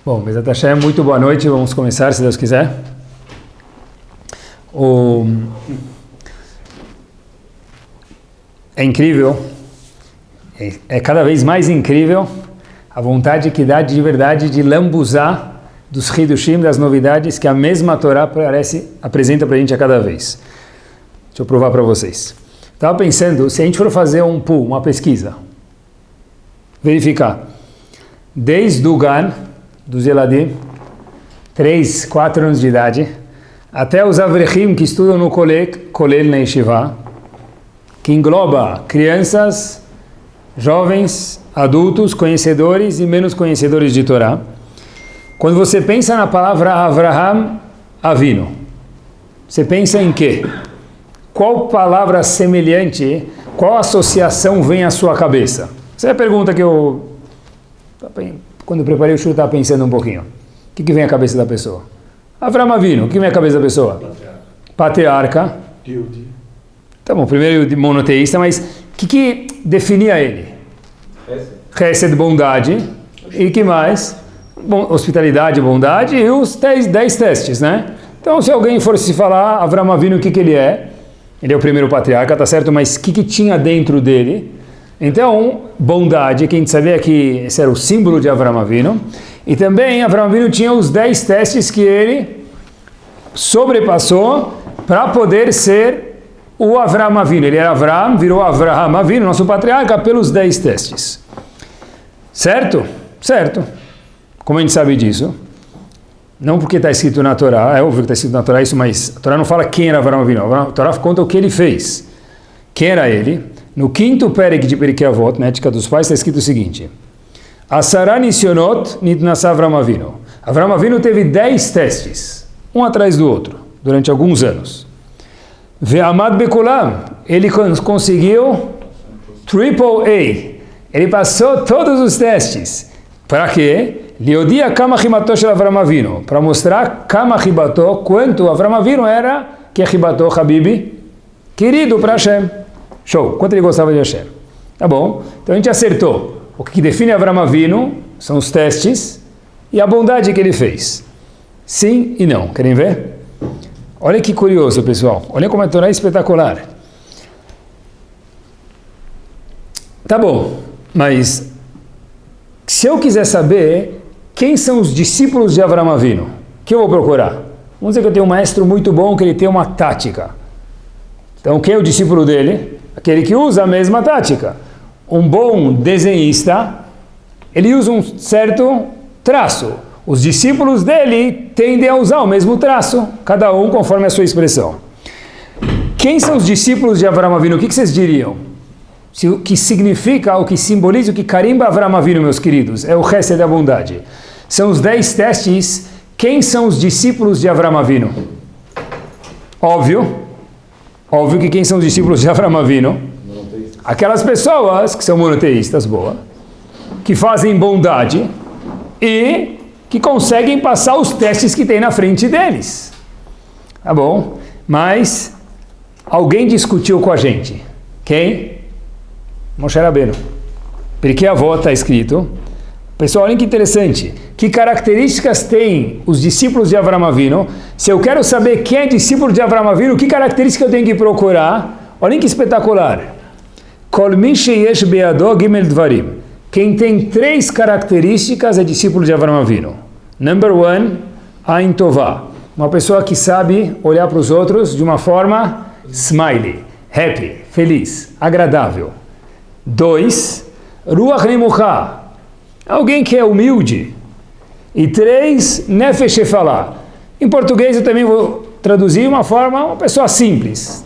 Bom, Bezat Hashem, muito boa noite, vamos começar, se Deus quiser. É incrível, é cada vez mais incrível a vontade que dá de verdade de lambuzar dos Hidushim, das novidades que a mesma Torá apresenta para a gente a cada vez. Deixa eu provar para vocês. Estava pensando, se a gente for fazer um pool, uma pesquisa, verificar, desde o Gan, dos Eladim, 3, 4 anos de idade, até os Avrechim que estudam no Kolel na Yeshiva, que engloba crianças, jovens, adultos, conhecedores e menos conhecedores de Torá. Quando você pensa na palavra Avraham Avinu, você pensa em quê? Qual palavra semelhante, qual associação vem à sua cabeça? Essa é a pergunta que quando eu preparei o show, eu estava pensando um pouquinho. O que vem à cabeça da pessoa? Avraham Avinu, o que vem à cabeça da pessoa? Patriarca. Tá bom, primeiro monoteísta, mas o que definia ele? Chesed, bondade. E que mais? Hospitalidade, bondade e os 10 testes, né? Então, se alguém fosse falar Avraham Avinu, o que ele é? Ele é o primeiro patriarca, tá certo? Mas o que tinha dentro dele? Então, bondade, que a gente sabia que esse era o símbolo de Avraham Avinu. E também Avraham Avinu tinha os 10 testes que ele sobrepassou para poder ser o Avraham Avinu. Ele era Avraham, virou Avraham Avinu, nosso patriarca, pelos 10 testes. Certo? Certo. Como a gente sabe disso? Não porque está escrito na Torá, é óbvio que está escrito na Torá isso, mas a Torá não fala quem era Avraham Avinu. A Torá conta o que ele fez. Quem era ele? No 5º Perek de Pirkei Avot, na Ética dos Pais, está escrito o seguinte: Asara Nisionot Nitnasa Avraham Avinu. Avraham Avinu teve 10 testes, um atrás do outro, durante alguns anos. Ve'amad Bekulam, ele conseguiu Triple A. Ele passou todos os testes. Para quê? Liodia Kama Hibato Shel Avraham Avinu. Para mostrar Kama Hibato, quanto Avraham Avinu era, que é Hibato, Habibi, querido para Hashem. Show. Quanto ele gostava de Hashem. Tá bom. Então a gente acertou. O que define Avraham Avinu são os testes e a bondade que ele fez. Sim e não. Querem ver? Olha que curioso, pessoal. Olha como a Torá é espetacular. Tá bom. Mas se eu quiser saber quem são os discípulos de Avraham Avinu, o que eu vou procurar? Vamos dizer que eu tenho um maestro muito bom, que ele tem uma tática. Então quem é o discípulo dele? Aquele que usa a mesma tática. Um bom desenhista, ele usa um certo traço. Os discípulos dele tendem a usar o mesmo traço, cada um conforme a sua expressão. Quem são os discípulos de Avraham Avinu? O que vocês diriam? O que significa, o que simboliza, o que carimba Avraham Avinu, meus queridos? É o resto da bondade. São os 10 testes. Quem são os discípulos de Avraham Avinu? Óbvio que quem são os discípulos de Avraham Avinu? Aquelas pessoas que são monoteístas, boa, que fazem bondade e que conseguem passar os testes que tem na frente deles. Tá bom? Mas alguém discutiu com a gente. Quem? Moshe Rabbeinu. Pirkei Avot está escrito. Pessoal, olha que interessante. Que características têm os discípulos de Avraham Avinu? Se eu quero saber quem é discípulo de Avraham Avinu, que característica eu tenho que procurar? Olhem que espetacular. Kol mi sheyesh be'ado gimel dvarim. Quem tem 3 características é discípulo de Avraham Avinu. Number 1, Ain Tová. Uma pessoa que sabe olhar para os outros de uma forma smiley, happy, feliz, agradável. 2, Ruach Nemuchá. Alguém que é humilde. E 3, Nefesh Shefalá. Em português eu também vou traduzir uma forma, uma pessoa simples.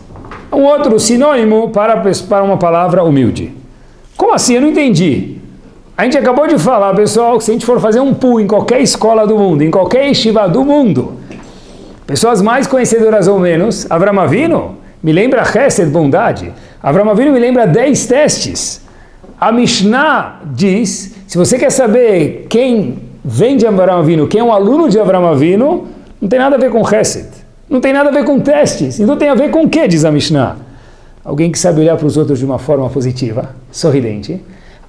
Um outro sinônimo para uma palavra humilde. Como assim? Eu não entendi. A gente acabou de falar, pessoal, que se a gente for fazer um pool em qualquer escola do mundo, em qualquer yeshiva do mundo, pessoas mais conhecedoras ou menos, Avraham Avinu me lembra Chesed, bondade. Avraham Avinu me lembra 10 testes. A Mishnah diz, se você quer saber quem vem de Avraham Avinu, quem é um aluno de Avraham Avinu, não tem nada a ver com Chesed. Não tem nada a ver com testes. Então tem a ver com o que, diz a Mishnah? Alguém que sabe olhar para os outros de uma forma positiva, sorridente.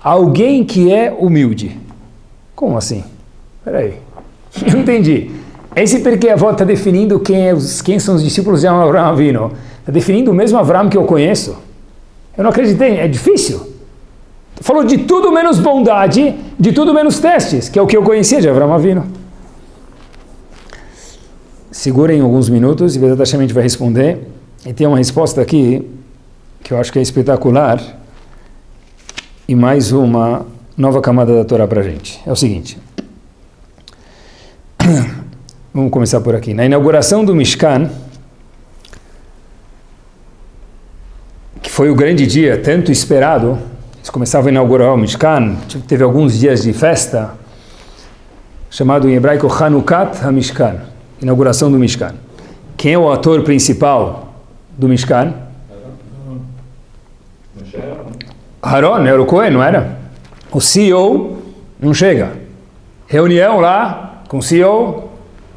Alguém que é humilde. Como assim? Espera aí. Eu não entendi. Esse Pirkei Avot está definindo quem são os discípulos de Avraham Avinu. Está definindo o mesmo Avraham que eu conheço. Eu não acreditei, é difícil. Falou de tudo menos bondade, de tudo menos testes, que é o que eu conhecia de Avraham Avinu. Segurem alguns minutos e Bezat Hashem a gente vai responder. E tem uma resposta aqui que eu acho que é espetacular e mais uma nova camada da Torá para a gente. É o seguinte. Vamos começar por aqui. Na inauguração do Mishkan, que foi o grande dia, tanto esperado, eles começavam a inaugurar o Mishkan, teve alguns dias de festa, chamado em hebraico Hanukat HaMishkan, inauguração do Mishkan. Quem é o ator principal do Mishkan? Haron, era o Cohen, não era? O CEO não chega. Reunião lá com o CEO,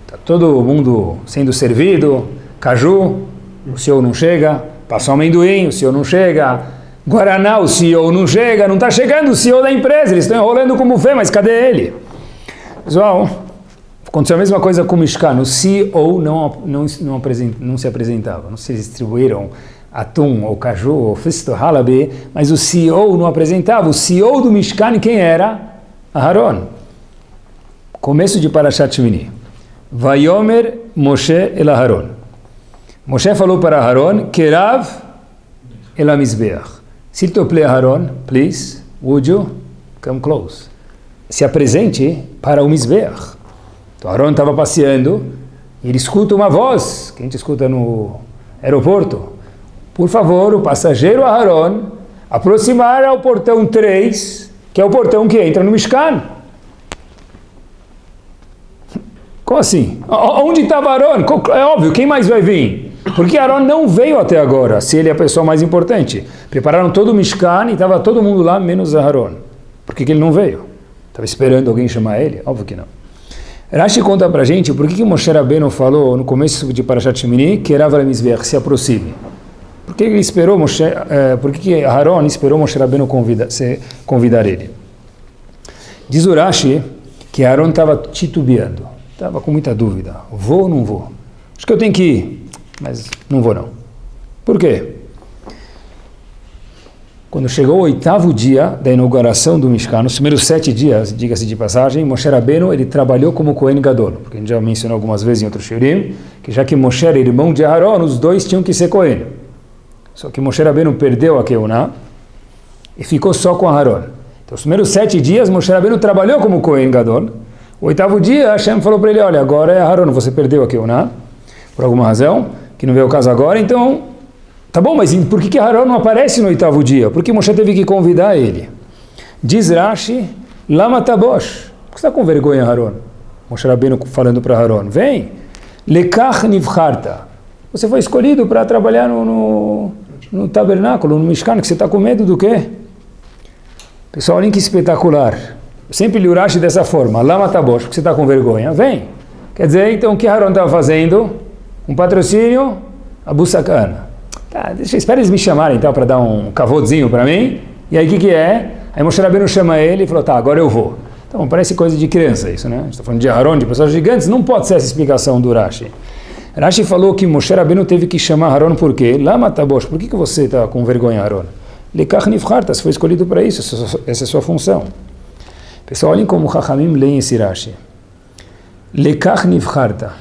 está todo mundo sendo servido, caju, o CEO não chega, passou amendoim, o CEO não chega, Guaraná, o CEO não chega, não está chegando o CEO da empresa, eles estão enrolando como buffet, mas cadê ele? Pessoal, aconteceu a mesma coisa com o Mishkan, o CEO não se apresentava, não se distribuíram atum, ou caju, ou fisto, halabi, mas o CEO não apresentava. O CEO do Mishkan, quem era? Aharon. Começo de Parashat Shmini. Vayomer Moshe el Aharon. Moshe falou para Aharon, Kerav el Amizbeach. S'il te plaît, Aharon, please, would you come close? Se apresente para o Mizbeach. Então Aharon estava passeando, e ele escuta uma voz, que a gente escuta no aeroporto. Por favor, o passageiro Aharon aproximar ao portão 3, que é o portão que entra no Mishkan. Como assim? Onde estava Aharon? É óbvio, quem mais vai vir? Porque Aharon não veio até agora, se ele é a pessoa mais importante. Prepararam todo o Mishkan e estava todo mundo lá, menos Aharon. Por que ele não veio? Estava esperando alguém chamar ele? Óbvio que não. Rashi conta pra gente por que Moshe Rabbeinu falou no começo de Parashat Shemini que Kerav el Mizbeach, se aproxime. Por que ele esperou por que Aharon esperou Moshe Rabbeinu convidar ele? Diz o Rashi que Aharon estava titubeando, estava com muita dúvida. Vou ou não vou? Acho que eu tenho que ir, mas não vou não. Por quê? Quando chegou o 8º dia da inauguração do Mishkan, nos primeiros 7 dias, diga-se de passagem, Moshe Rabbeinu, ele trabalhou como Kohen Gadol, porque a gente já mencionou algumas vezes em outros shiurim, que já que Moshe era irmão de Aharon, os dois tinham que ser Kohen. Só que Moshe Rabbeinu perdeu a Keuná e ficou só com Aharon. Então, os primeiros 7 dias, Moshe Rabbeinu trabalhou como Kohen Gadol. O 8º dia, Hashem falou para ele, olha, agora é Aharon, você perdeu a Keuná, por alguma razão, que não veio o caso agora, então, tá bom, mas por que Aharon não aparece no 8º dia? Porque Moshe teve que convidar ele. Diz Rashi, Lama Tabosh, por que você está com vergonha, Aharon? Moshe Rabbeinu falando para Aharon, vem, Lekach Nivcharta, você foi escolhido para trabalhar no tabernáculo, no Mishkan, que você está com medo do quê? Pessoal, olhem que espetacular. Eu sempre li o Rashi dessa forma. Lama Tabosh, porque você está com vergonha. Vem. Quer dizer, então, o que Aharon estava fazendo? Um patrocínio, Abu Sakana. Tá, espera eles me chamarem, então, para dar um cavodzinho para mim. E aí, o que é? Aí Moshe Rabbeinu chama ele e falou, tá, agora eu vou. Então, parece coisa de criança isso, né? A gente está falando de Aharon, de pessoas gigantes. Não pode ser essa explicação do Rashi. Rashi falou que Moshe Rabbeinu teve que chamar Aharon por quê? Lama Tabosh, por que você está com vergonha, Aharon? Lekach Nivcharta, você foi escolhido para isso, essa é a sua função. Pessoal, olhem como Chachamim leem esse Rashi. Lekach Nivcharta,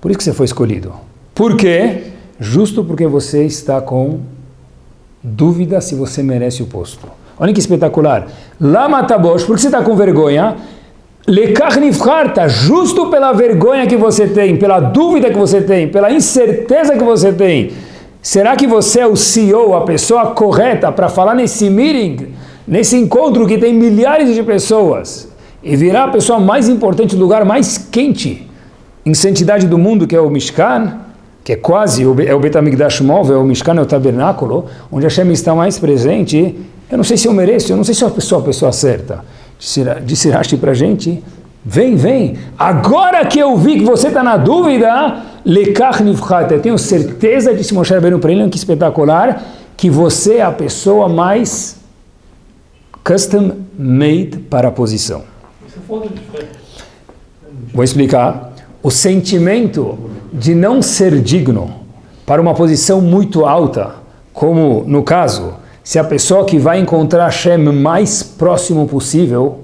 por isso que você foi escolhido. Por quê? Justo porque você está com dúvida se você merece o posto. Olhem que espetacular. Lama Tabosh, por que você está com vergonha? Lekach Nivcharta, justo pela vergonha que você tem, pela dúvida que você tem, pela incerteza que você tem. Será que você é o CEO, a pessoa correta para falar nesse meeting, nesse encontro que tem milhares de pessoas e virar a pessoa mais importante, o lugar mais quente em santidade do mundo, que é o Mishkan, que é quase é o Bet HaMikdash móvel, o Mishkan é o tabernáculo, onde Hashem está mais presente? Eu não sei se eu mereço, eu não sei se eu sou a pessoa certa. Disse Rashi para a gente, vem, agora que eu vi que você está na dúvida, Lekach Nivcharta, eu tenho certeza, disse Moshe Rabbeinu para ele, que espetacular, que você é a pessoa mais custom made para a posição. Isso é falta de fé. Vou explicar. O sentimento de não ser digno para uma posição muito alta, como no caso, se a pessoa que vai encontrar Hashem mais próximo possível,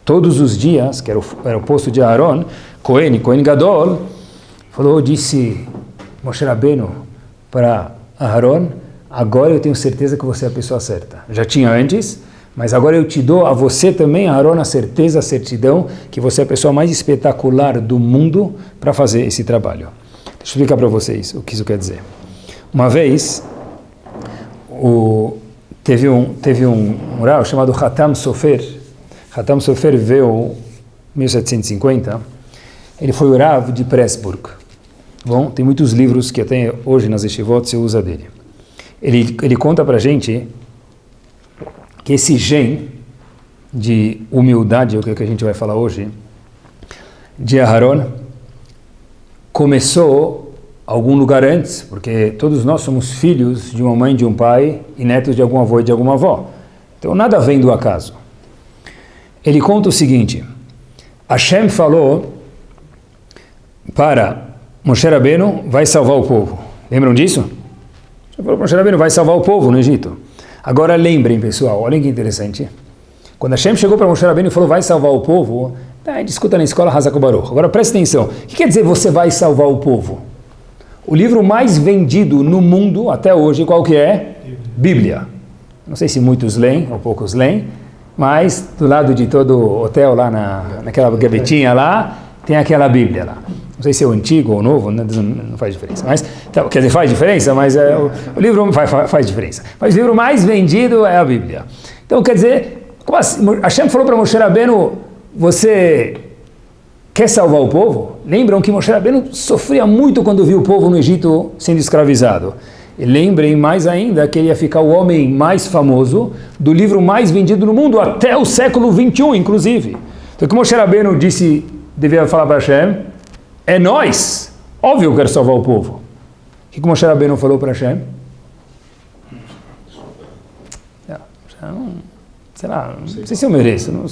todos os dias, que era o posto de Aaron, Cohen Gadol, disse Moshe Rabbeinu para Aaron, agora eu tenho certeza que você é a pessoa certa. Já tinha antes, mas agora eu te dou a você também, Aaron, a certeza, a certidão, que você é a pessoa mais espetacular do mundo para fazer esse trabalho. Deixa eu explicar para vocês o que isso quer dizer. Uma vez, teve um Rav chamado Hatam Sofer. Hatam Sofer veio em 1750. Ele foi o Rav de Pressburg. Bom, tem muitos livros que até hoje nas yeshivot se usa dele. Ele conta para a gente que esse gen de humildade, o que a gente vai falar hoje, de Aharon, começou algum lugar antes, porque todos nós somos filhos de uma mãe e de um pai e netos de algum avô e de alguma avó. Então nada vem do acaso. Ele conta o seguinte: Hashem falou para Moshe Rabbeinu, vai salvar o povo. Lembram disso? Hashem falou para Moshe Rabbeinu, vai salvar o povo no Egito. Agora lembrem, pessoal, olhem que interessante. Quando Hashem chegou para Moshe Rabbeinu e falou, vai salvar o povo, a gente escuta na escola Hazak Baruch. Agora presta atenção, o que quer dizer você vai salvar o povo? O livro mais vendido no mundo até hoje, qual que é? Bíblia. Não sei se muitos leem ou poucos leem, mas do lado de todo hotel lá naquela gavetinha lá, tem aquela Bíblia lá. Não sei se é o antigo ou o novo, não faz diferença. Mas, então, quer dizer, faz diferença, mas o livro faz diferença. Mas o livro mais vendido é a Bíblia. Então, quer dizer, como assim? Hashem falou para Moshe Rabbeinu, você quer salvar o povo? Lembram que Moshe Rabbeinu sofria muito quando viu o povo no Egito sendo escravizado. E lembrem mais ainda que ele ia ficar o homem mais famoso do livro mais vendido no mundo, até o século 21, inclusive. Então, o que Moshe Rabbeinu disse, devia falar para Hashem, é nós. Óbvio que eu quero salvar o povo. O que Moshe Rabbeinu falou para Hashem? Sei lá, não sei se eu mereço, não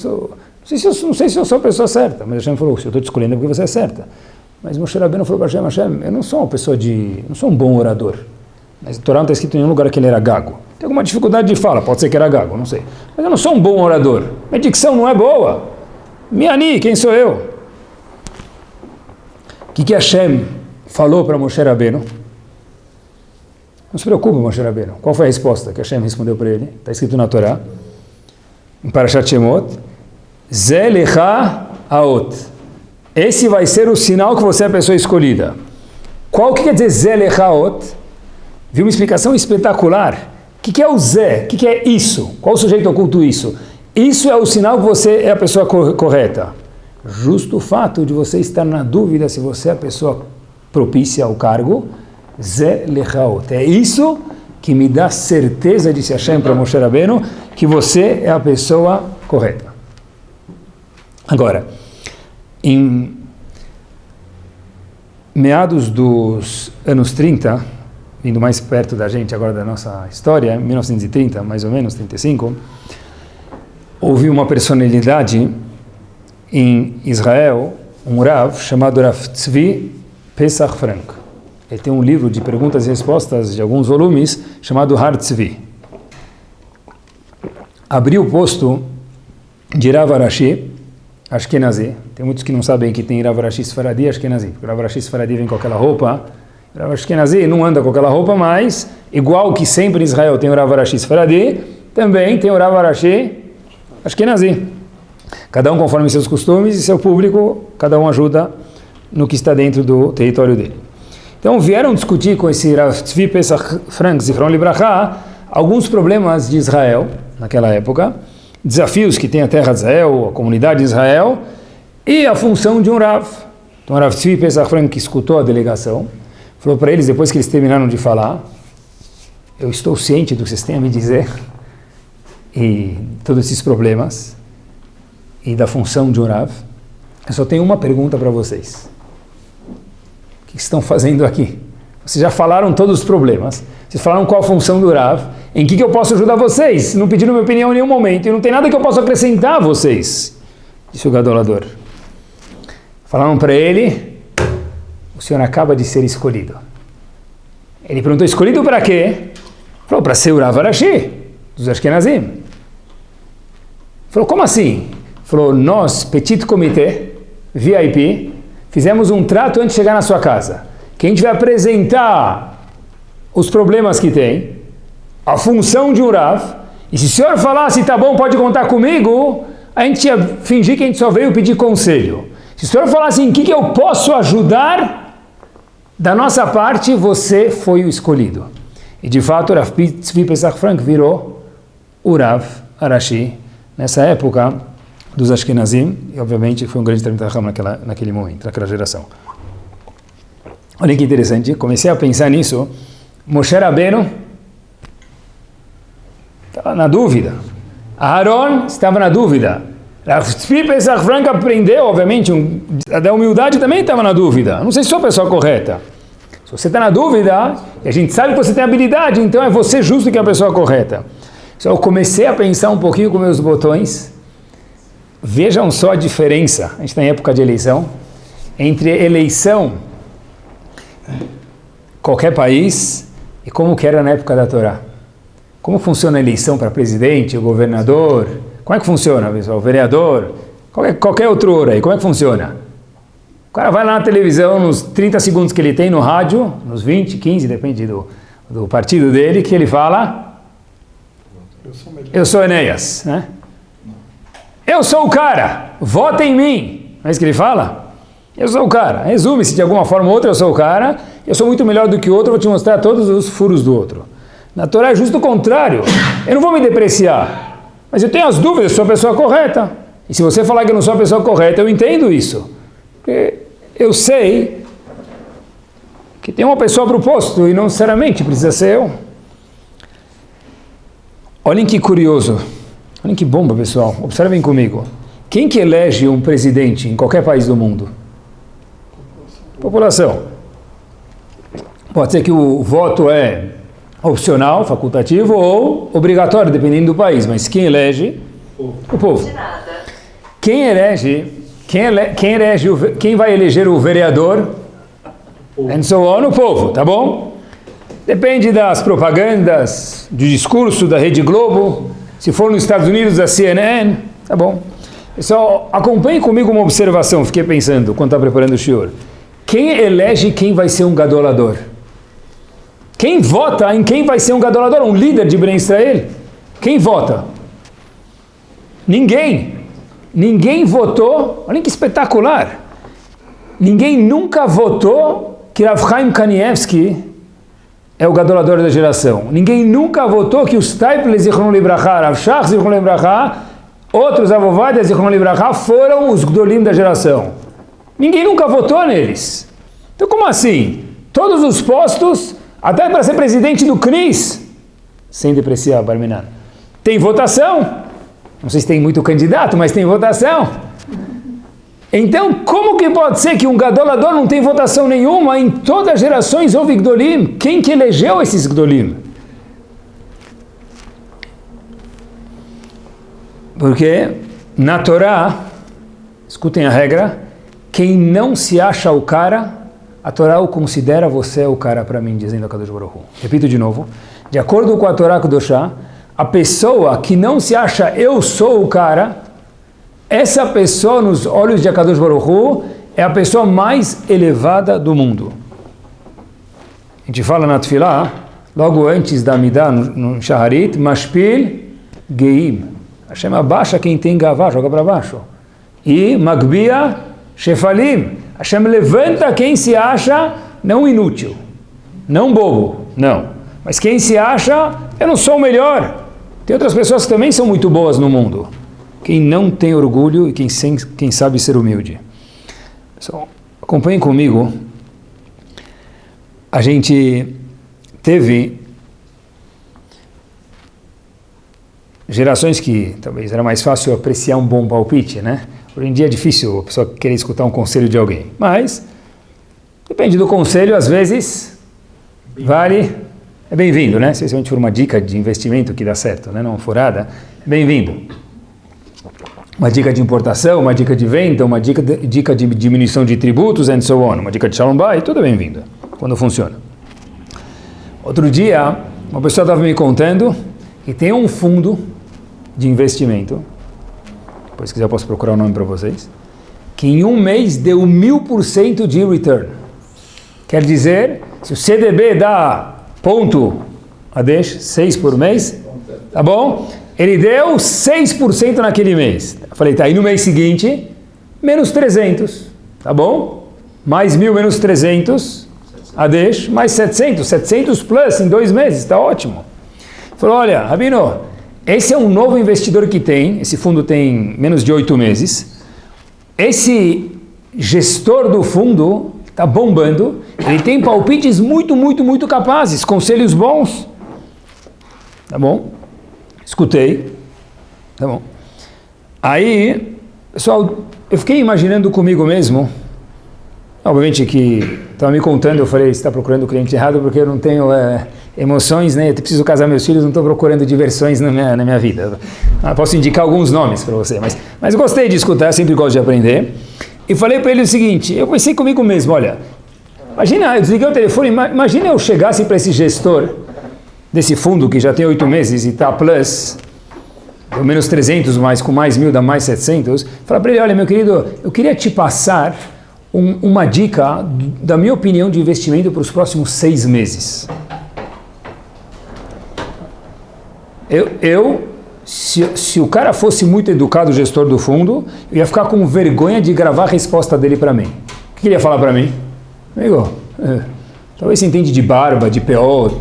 sei se eu sou a pessoa certa, mas Hashem falou, se eu estou te escolhendo é porque você é certa. Mas Moshe Rabbeinu falou para Hashem, eu não sou uma pessoa não sou um bom orador. Mas o Torá não está escrito em nenhum lugar que ele era gago. Tem alguma dificuldade de fala, pode ser que era gago, não sei. Mas eu não sou um bom orador. Minha dicção não é boa. Miani, quem sou eu? O que Hashem falou para Moshe Rabbeinu? Não se preocupe, Moshe Rabbeinu. Qual foi a resposta que Hashem respondeu para ele? Está escrito na Torá, em Parashat Shemot, Ze lecha haot. Esse vai ser o sinal que você é a pessoa escolhida. Qual que quer dizer Ze lecha haot? Viu uma explicação espetacular. O que é o Zé? O que é isso? Qual o sujeito oculto isso? Isso é o sinal que você é a pessoa correta. Justo o fato de você estar na dúvida se você é a pessoa propícia ao cargo, Zé lechaot. É isso que me dá certeza, disse Hashem para Moshe Rabbeinu, que você é a pessoa correta. Agora, em meados dos anos 30, vindo mais perto da gente agora da nossa história, 1930, mais ou menos, 35, houve uma personalidade em Israel, um Rav chamado Rav Tzvi Pesach Frank. Ele tem um livro de perguntas e respostas de alguns volumes chamado Har Tzvi. Abriu o posto de Rav Arashi Ashkenazi. Tem muitos que não sabem que tem Rav Arashi Sfaradi Ashkenazi, porque Rav Arashi Sfaradi vem com aquela roupa. Rav Ashkenazi não anda com aquela roupa, mas igual que sempre em Israel tem o Rav Arashi Sfaradi, também tem o Rav Arashi Ashkenazi. Cada um conforme seus costumes e seu público, cada um ajuda no que está dentro do território dele. Então vieram discutir com esse Rav Tzvi Pesach Frank Zichron Libraha alguns problemas de Israel naquela época, desafios que tem a terra de Israel, a comunidade de Israel e a função de um Rav. Então Rav Tzvi Pesach Frank escutou a delegação, falou para eles, depois que eles terminaram de falar, eu estou ciente do que vocês têm a me dizer e todos esses problemas e da função de um Rav. Eu só tenho uma pergunta para vocês. O que estão fazendo aqui? Vocês já falaram todos os problemas, vocês falaram qual a função do Rav, em que eu posso ajudar vocês? Não pediram minha opinião em nenhum momento e não tem nada que eu possa acrescentar a vocês, disse o gadolador. Falaram para ele, o senhor acaba de ser escolhido. Ele perguntou, escolhido para quê? Falou, para ser o Rav Arashi, dos Ashkenazim. Falou, como assim? Falou, nós, Petit Comité, VIP, fizemos um trato antes de chegar na sua casa. Que a gente vai apresentar os problemas que tem, a função de um Rav, e se o senhor falasse, tá bom, pode contar comigo, a gente ia fingir que a gente só veio pedir conselho. Se o senhor falasse em que eu posso ajudar, da nossa parte, você foi o escolhido. E de fato, Rav Tzvi Pesach Frank virou o Rav Arashi, nessa época dos Ashkenazim, e obviamente foi um grande Talmid Chacham naquele momento, naquela geração. Olha que interessante, comecei a pensar nisso, Moshe Rabbeinu estava na dúvida, Aaron estava na dúvida, Rav Tzvi Pesach Frank aprendeu, obviamente, da humildade também estava na dúvida, não sei se sou a pessoa correta. Se você está na dúvida, e a gente sabe que você tem habilidade, então é você justo que é a pessoa correta. Então eu comecei a pensar um pouquinho com meus botões, vejam só a diferença, a gente está em época de eleição, entre eleição, qualquer país, e como que era na época da Torá. Como funciona a eleição para presidente, o governador, como é que funciona, pessoal? O vereador, qualquer outro ouro aí, como é que funciona? O cara vai lá na televisão, nos 30 segundos que ele tem no rádio, nos 20, 15, depende do partido dele, que ele fala, eu sou Enéas, né? Eu sou o cara, vota em mim. Não é isso que ele fala? Eu sou o cara. Resume-se de alguma forma ou outra, eu sou o cara, eu sou muito melhor do que o outro, vou te mostrar todos os furos do outro. Na Torá é justo o contrário. Eu não vou me depreciar, mas eu tenho as dúvidas, eu sou a pessoa correta. E se você falar que eu não sou a pessoa correta, eu entendo isso. Porque eu sei que tem uma pessoa para o posto e não necessariamente precisa ser eu. Olhem que curioso. Olhem que bomba, pessoal. Observem comigo. Quem que elege um presidente em qualquer país do mundo? População. Pode ser que o voto é opcional, facultativo ou obrigatório, dependendo do país. Mas quem elege? O povo. Quem vai eleger o vereador? And so on, o povo, tá bom? Depende das propagandas, do discurso da Rede Globo. Se for nos Estados Unidos, da CNN, tá bom. Pessoal, acompanhe comigo uma observação, fiquei pensando, quando estava preparando o shiur. Quem elege quem vai ser um gadolador? Quem vota em quem vai ser um gadolador, um líder de Bnei Israel? Quem vota? Ninguém. Ninguém votou, olha que espetacular. Ninguém nunca votou que Rav Chaim Kanievsky é o gadolador da geração. Ninguém nunca votou que os Stipler Zichron Libraha, Rav Shach Zichron Libraha, outros Avovadia Zichron Libraha foram os Gdolim da geração. Ninguém nunca votou neles. Então como assim? Todos os postos, até para ser presidente do CNIS, sem depreciar, Barminan, tem votação. Não sei se tem muito candidato, mas tem votação. Então, como que pode ser que um gadolador não tem votação nenhuma? Em todas as gerações houve Gdolim. Quem que elegeu esses Gdolim? Porque na Torá, escutem a regra, quem não se acha o cara, a Torá o considera você o cara para mim, dizendo a Kadosh Baruch Hu. Repito de novo, de acordo com a Torá Kedoshá, a pessoa que não se acha eu sou o cara, essa pessoa nos olhos de Akadosh Baruch Hu é a pessoa mais elevada do mundo. A gente fala na Tfilah, logo antes da Midah, no Shaharit, Mashpil Geim. Hashem abaixa quem tem Gavá, joga para baixo. E Magbia Shefalim. Hashem levanta quem se acha não inútil, não bobo, não. Mas quem se acha, eu não sou o melhor. Tem outras pessoas que também são muito boas no mundo. Quem não tem orgulho e quem sabe ser humilde. Pessoal, acompanhem comigo. A gente teve gerações que talvez era mais fácil apreciar um bom palpite, né? Hoje em dia é difícil a pessoa querer escutar um conselho de alguém. Mas, depende do conselho, às vezes, vale... É bem-vindo, né? Se for uma dica de investimento que dá certo, né? Não furada, bem-vindo. uma dica de importação, uma dica de venda, uma dica de diminuição de tributos, and so on, uma dica de Shalom Bay, tudo bem-vindo, quando funciona. Outro dia, uma pessoa estava me contando que tem um fundo de investimento, depois se quiser eu posso procurar o nome para vocês, que em um mês deu 1000% de return. Quer dizer, se o CDB dá ponto, 6 por mês, tá bom? Ele deu 6% naquele mês. Eu falei, tá, e no mês seguinte, menos 300, tá bom? Mais 1000 menos 300, mais 700 plus em 2 meses, tá ótimo. Falou, olha, Rabino, esse é um novo investidor que tem, esse fundo tem menos de 8 meses, esse gestor do fundo está bombando, ele tem palpites muito capazes, conselhos bons, tá bom? Escutei, tá bom? Aí, pessoal, eu fiquei imaginando comigo mesmo, obviamente que estava me contando, eu falei, você está procurando o cliente errado porque eu não tenho emoções, né? Eu preciso casar meus filhos, não estou procurando diversões na minha vida. Posso indicar alguns nomes para você, mas gostei de escutar, sempre gosto de aprender. E falei para ele o seguinte, eu pensei comigo mesmo, olha, imagina, eu desliguei o telefone, imagina eu chegasse para esse gestor desse fundo que já tem 8 meses e está plus, deu menos 300, mas com mais 1000 dá mais 700, falar para ele, olha meu querido, eu queria te passar uma dica da minha opinião de investimento para os próximos 6 meses. Se o cara fosse muito educado, o gestor do fundo, eu ia ficar com vergonha de gravar a resposta dele para mim. O que ele ia falar para mim? Amigo, talvez você entende de barba, de peot.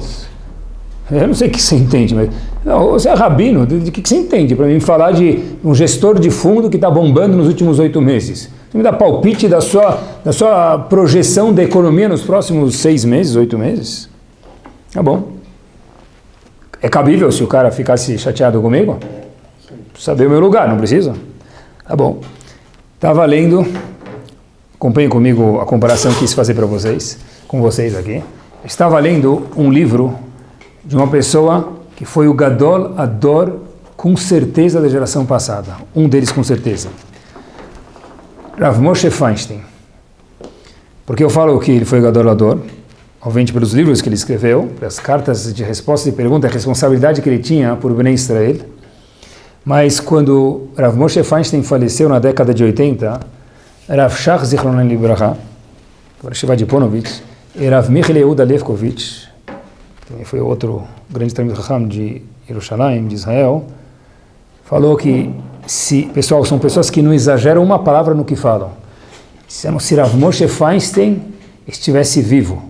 Eu não sei o que você entende, mas não, você é rabino, de que você entende para mim falar de um gestor de fundo que está bombando nos últimos 8 meses? Você me dá palpite da sua projeção da economia nos próximos 6 meses, 8 meses? Tá bom. É cabível se o cara ficasse chateado comigo? Saber o meu lugar, não precisa? Tá bom. Estava lendo, acompanhem comigo a comparação que quis fazer para vocês, com vocês aqui. Estava lendo um livro de uma pessoa que foi o Gadol Ador, com certeza, da geração passada. Um deles com certeza. Rav Moshe Feinstein. Porque eu falo que ele foi o Gadol Ador, obviamente pelos livros que ele escreveu, pelas cartas de resposta e pergunta, a responsabilidade que ele tinha por Bnei Israel. Mas quando Rav Moshe Feinstein faleceu na década de 80, Rav Shach Zichronon Libraha, Rav Shivadi Ponovitch, e Rav Michel Yehuda Levkovitch, também foi outro grande Talmid Chacham de Jerusalém, de Israel, falou que, pessoal, são pessoas que não exageram uma palavra no que falam. Se Rav Moshe Feinstein estivesse vivo,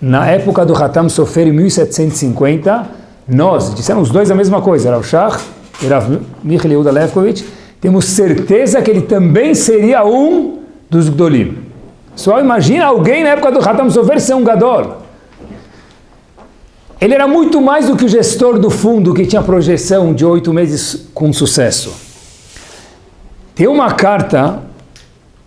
na época do Hatam Sofer, em 1750, nós, disseram os dois a mesma coisa, Rav Shach e Rav Michel Yehuda Levkovitch, temos certeza que ele também seria um dos Gdolim. Só imagina alguém na época do Hatam Sofer ser um Gadol. Ele era muito mais do que o gestor do fundo que tinha projeção de 8 meses com sucesso. Tem uma carta,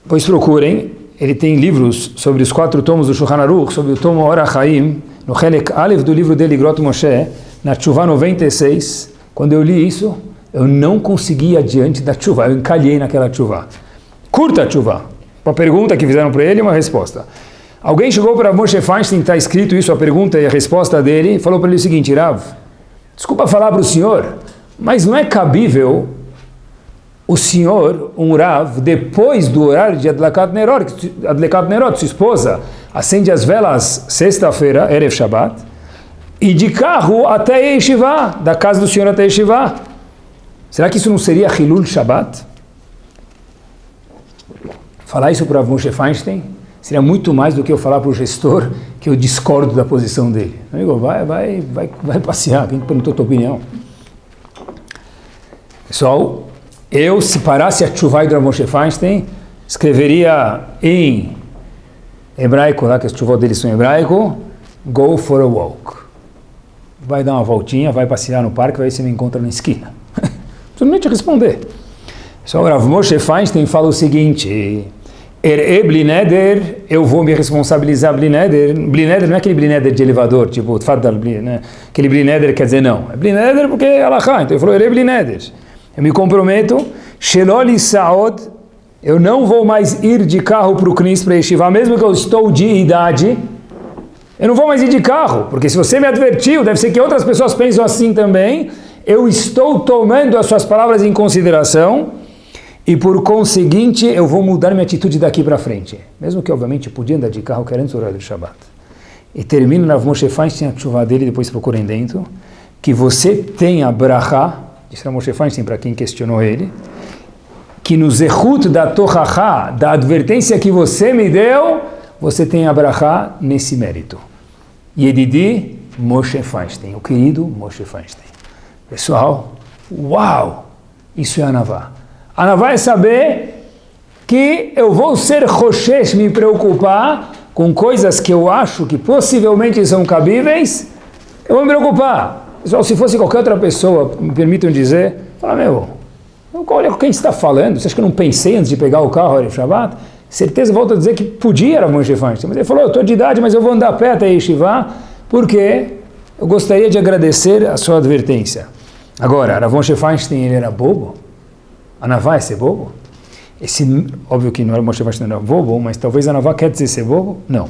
pois procurem, ele tem livros sobre os 4 tomos do Shulchan Aruch, sobre o tomo Or HaChaim, no Helek Aleph do livro dele, Igrot Moshe, na Tshuvah 96. Quando eu li isso, eu não consegui ir adiante da Tshuvah, eu encalhei naquela Tshuvah. Curta a Tshuvah. Uma pergunta que fizeram para ele e uma resposta. Alguém chegou para Moshe Feinstein, está escrito isso, a pergunta e a resposta dele, e falou para ele o seguinte, Rav, desculpa falar para o senhor, mas não é cabível o senhor, um Rav, depois do horário de Adlekat Nerot, sua esposa, acende as velas sexta-feira, Erev Shabbat, e de carro até Yeshivá, da casa do senhor até Yeshivá. Será que isso não seria Hilul Shabbat? Falar isso para Moshe Feinstein seria muito mais do que eu falar para o gestor que eu discordo da posição dele. Amigo, vai passear, quem perguntou a tua opinião? Pessoal, eu, se parasse a Tshuvah do Moshe Feinstein, escreveria em hebraico, lá que as Tshuvot deles são em hebraico, go for a walk. Vai dar uma voltinha, vai passear no parque, vai ver se me encontra na esquina. Simplesmente responder. Só o Rav Moshe Feinstein fala o seguinte, Blineder, eu vou me responsabilizar Blineder. Blineder não é aquele Blineder de elevador, tipo, né? Aquele Blineder quer dizer não. É Blineder porque é Alachá, então ele falou Blineder. Eu me comprometo Sheloli Saod, eu não vou mais ir de carro para o Knis, para Yeshiva, mesmo que eu estou de idade, eu não vou mais ir de carro, porque se você me advertiu, deve ser que outras pessoas pensam assim também, eu estou tomando as suas palavras em consideração, e por conseguinte, eu vou mudar minha atitude daqui para frente. Mesmo que, obviamente, podia andar de carro, que era antes do horário do Shabbat. E termina na Moshe Feinstein, a chuva dele, depois procurem dentro, que você tem a brachá, disse a Moshe Feinstein para quem questionou ele, que no zehut da tochachá, da advertência que você me deu, você tem a brachá nesse mérito. Yedidi Moshe Feinstein, o querido Moshe Feinstein. Pessoal, uau! Isso é anavá. Anavá é saber que eu vou ser Roshesh, me preocupar com coisas que eu acho que possivelmente são cabíveis, eu vou me preocupar. Pessoal, se fosse qualquer outra pessoa, me permitam dizer, fala, olha com quem você está falando, você acha que eu não pensei antes de pegar o carro no Shabbat? Certeza, volto a dizer que podia era Moshe Feinstein, mas ele falou, eu estou de idade, mas eu vou andar a pé até Yeshiva, porque eu gostaria de agradecer a sua advertência. Agora, Rav Moshe Feinstein, ele era bobo? Anavá é ser bobo? Óbvio que não era Moshe Feinstein, era bobo, mas talvez Anavá quer dizer ser bobo? Não.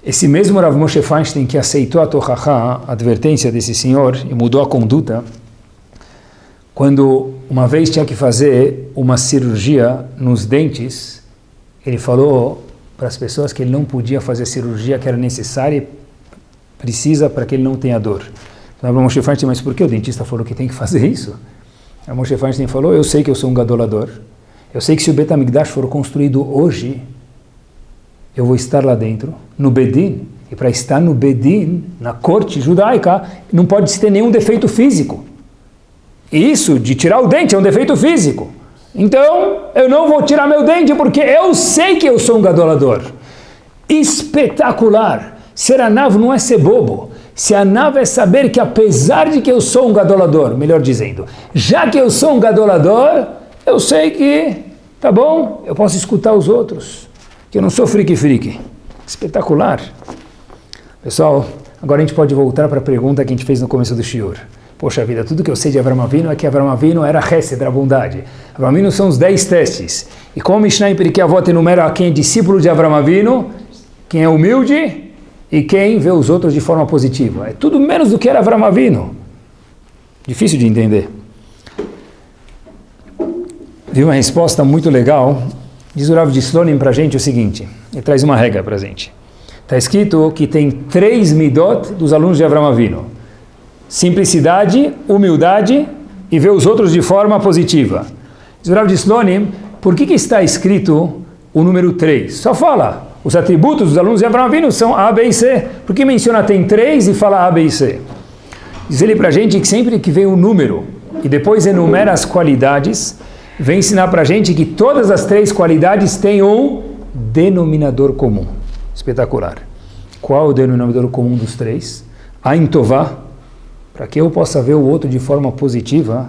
Esse mesmo Rav Moshe Feinstein que aceitou a Tochachá, a advertência desse senhor, e mudou a conduta, quando uma vez tinha que fazer uma cirurgia nos dentes, ele falou para as pessoas que ele não podia fazer a cirurgia que era necessária e precisa para que ele não tenha dor. Então, Rav Moshe Feinstein, mas por que o dentista falou que tem que fazer isso? Rav Moshe Feinstein falou, eu sei que eu sou um gadolador, eu sei que se o Bet HaMikdash for construído hoje, eu vou estar lá dentro, no Bedin, e para estar no Bedin, na corte judaica, não pode se ter nenhum defeito físico. E isso, de tirar o dente, é um defeito físico. Então, eu não vou tirar meu dente, porque eu sei que eu sou um gadolador. Espetacular! Ser anav não é ser bobo. Ser anav é saber que apesar de que eu sou um gadolador, melhor dizendo, já que eu sou um gadolador, eu sei que, tá bom, eu posso escutar os outros, que eu não sou friki. Espetacular. Pessoal, agora a gente pode voltar para a pergunta que a gente fez no começo do shiur. Poxa vida, tudo que eu sei de Avram Avinu é que Avram Avinu era Hesed, era bondade. Avram Avinu são os 10 testes. E como Mishnah em Pirkei Avot enumera quem é discípulo de Avram Avinu, quem é humilde e quem vê os outros de forma positiva. É tudo menos do que era Avram Avinu. Difícil de entender. Vi uma resposta muito legal. Diz o Rav de Slonim para a gente o seguinte. Ele traz uma regra para a gente. Está escrito que tem 3 midot dos alunos de Avram Avinu. Simplicidade, humildade e ver os outros de forma positiva. Diz o Rav de Slonim, por que está escrito o número 3? Só fala, os atributos dos alunos de Avram Avinu são A, B e C. Por que menciona tem 3 e fala A, B e C? Diz ele para a gente que sempre que vem um número e depois enumera as qualidades, vem ensinar para a gente que todas as 3 qualidades têm um denominador comum. Espetacular. Qual é o denominador comum dos 3? Ain Tová. Para que eu possa ver o outro de forma positiva,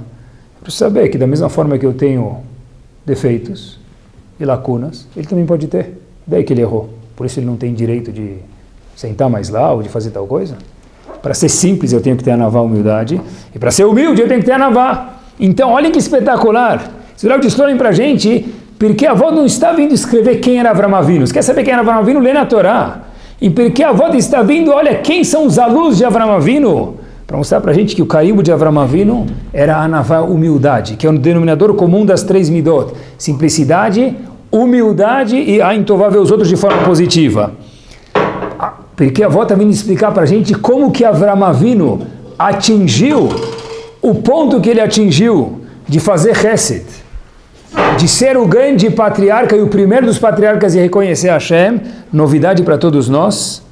eu preciso saber que da mesma forma que eu tenho defeitos e lacunas, ele também pode ter. Daí que ele errou. Por isso ele não tem direito de sentar mais lá ou de fazer tal coisa. Para ser simples eu tenho que ter anavá, humildade. E para ser humilde eu tenho que ter anavá. Então olha que espetacular. Se o Rav de Slonim para a gente, porque a avó não está vindo escrever quem era Avram Avinu. Você quer saber quem era Avram Avinu? Lê na Torá. E porque a avó está vindo, olha quem são os alunos de Avram Avinu. Para mostrar para a gente que o carimbo de Avram Avinu era a anavá, humildade, que é o denominador comum das 3 midot. Simplicidade, humildade e Ain Tová, ver os outros de forma positiva. Porque a avó está vindo explicar para a gente como que Avram Avinu atingiu o ponto que ele atingiu de fazer Hesed, de ser o grande patriarca e o primeiro dos patriarcas e reconhecer Hashem, novidade para todos nós,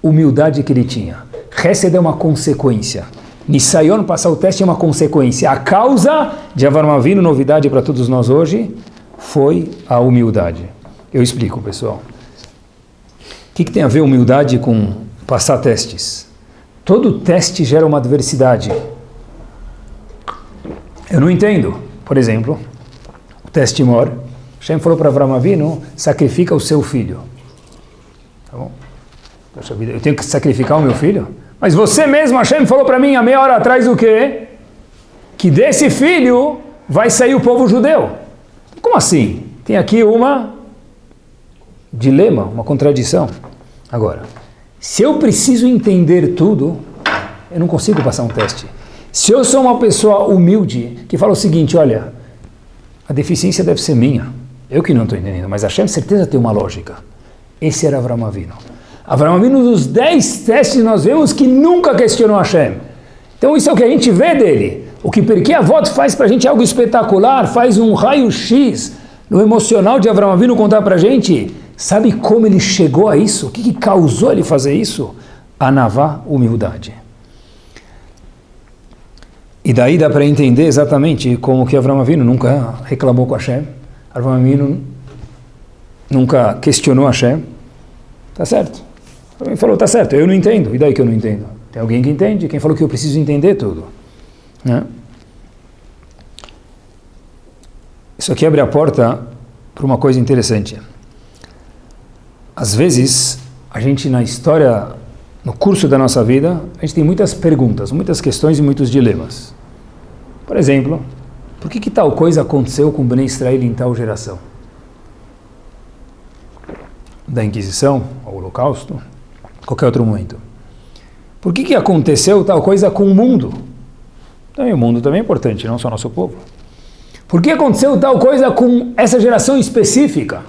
humildade que ele tinha. Hesed é uma consequência. Nisayon, passar o teste, é uma consequência. A causa de Avram Avinu, novidade para todos nós hoje, foi a humildade. Eu explico, pessoal. O que tem a ver humildade com passar testes? Todo teste gera uma adversidade. Eu não entendo. Por exemplo, o teste mor. Hashem falou para Avram Avinu, sacrifica o seu filho. Tá bom? Poxa vida, eu tenho que sacrificar o meu filho? Mas você mesmo, Hashem falou para mim há meia hora atrás o quê? Que desse filho vai sair o povo judeu. Como assim? Tem aqui dilema, uma contradição. Agora, se eu preciso entender tudo, eu não consigo passar um teste. Se eu sou uma pessoa humilde, que fala o seguinte, olha, a deficiência deve ser minha, eu que não estou entendendo, mas Hashem certeza tem uma lógica. Esse era Avraham Avinu. Avraham Avinu, dos 10 testes, nós vemos que nunca questionou Hashem. Então isso é o que a gente vê dele. O que Pirkei Avot faz para a gente algo espetacular, faz um raio-x no emocional de Avraham Avinu contar para a gente. Sabe como ele chegou a isso? O que causou ele fazer isso? Anavá, humildade. E daí dá para entender exatamente como que Avraham Avinu nunca reclamou com Hashem. Avraham Avinu nunca questionou Hashem. Tá certo. Ele falou, tá certo, eu não entendo. E daí que eu não entendo? Tem alguém que entende? Quem falou que eu preciso entender tudo? Né? Isso aqui abre a porta para uma coisa interessante. Às vezes, a gente na história, no curso da nossa vida, a gente tem muitas perguntas, muitas questões e muitos dilemas. Por exemplo, por que tal coisa aconteceu com Bnei Israel em tal geração? Da Inquisição, ao Holocausto, qualquer outro momento. Por que aconteceu tal coisa com o mundo? Então, o mundo também é importante, não só nosso povo. Por que aconteceu tal coisa com essa geração específica?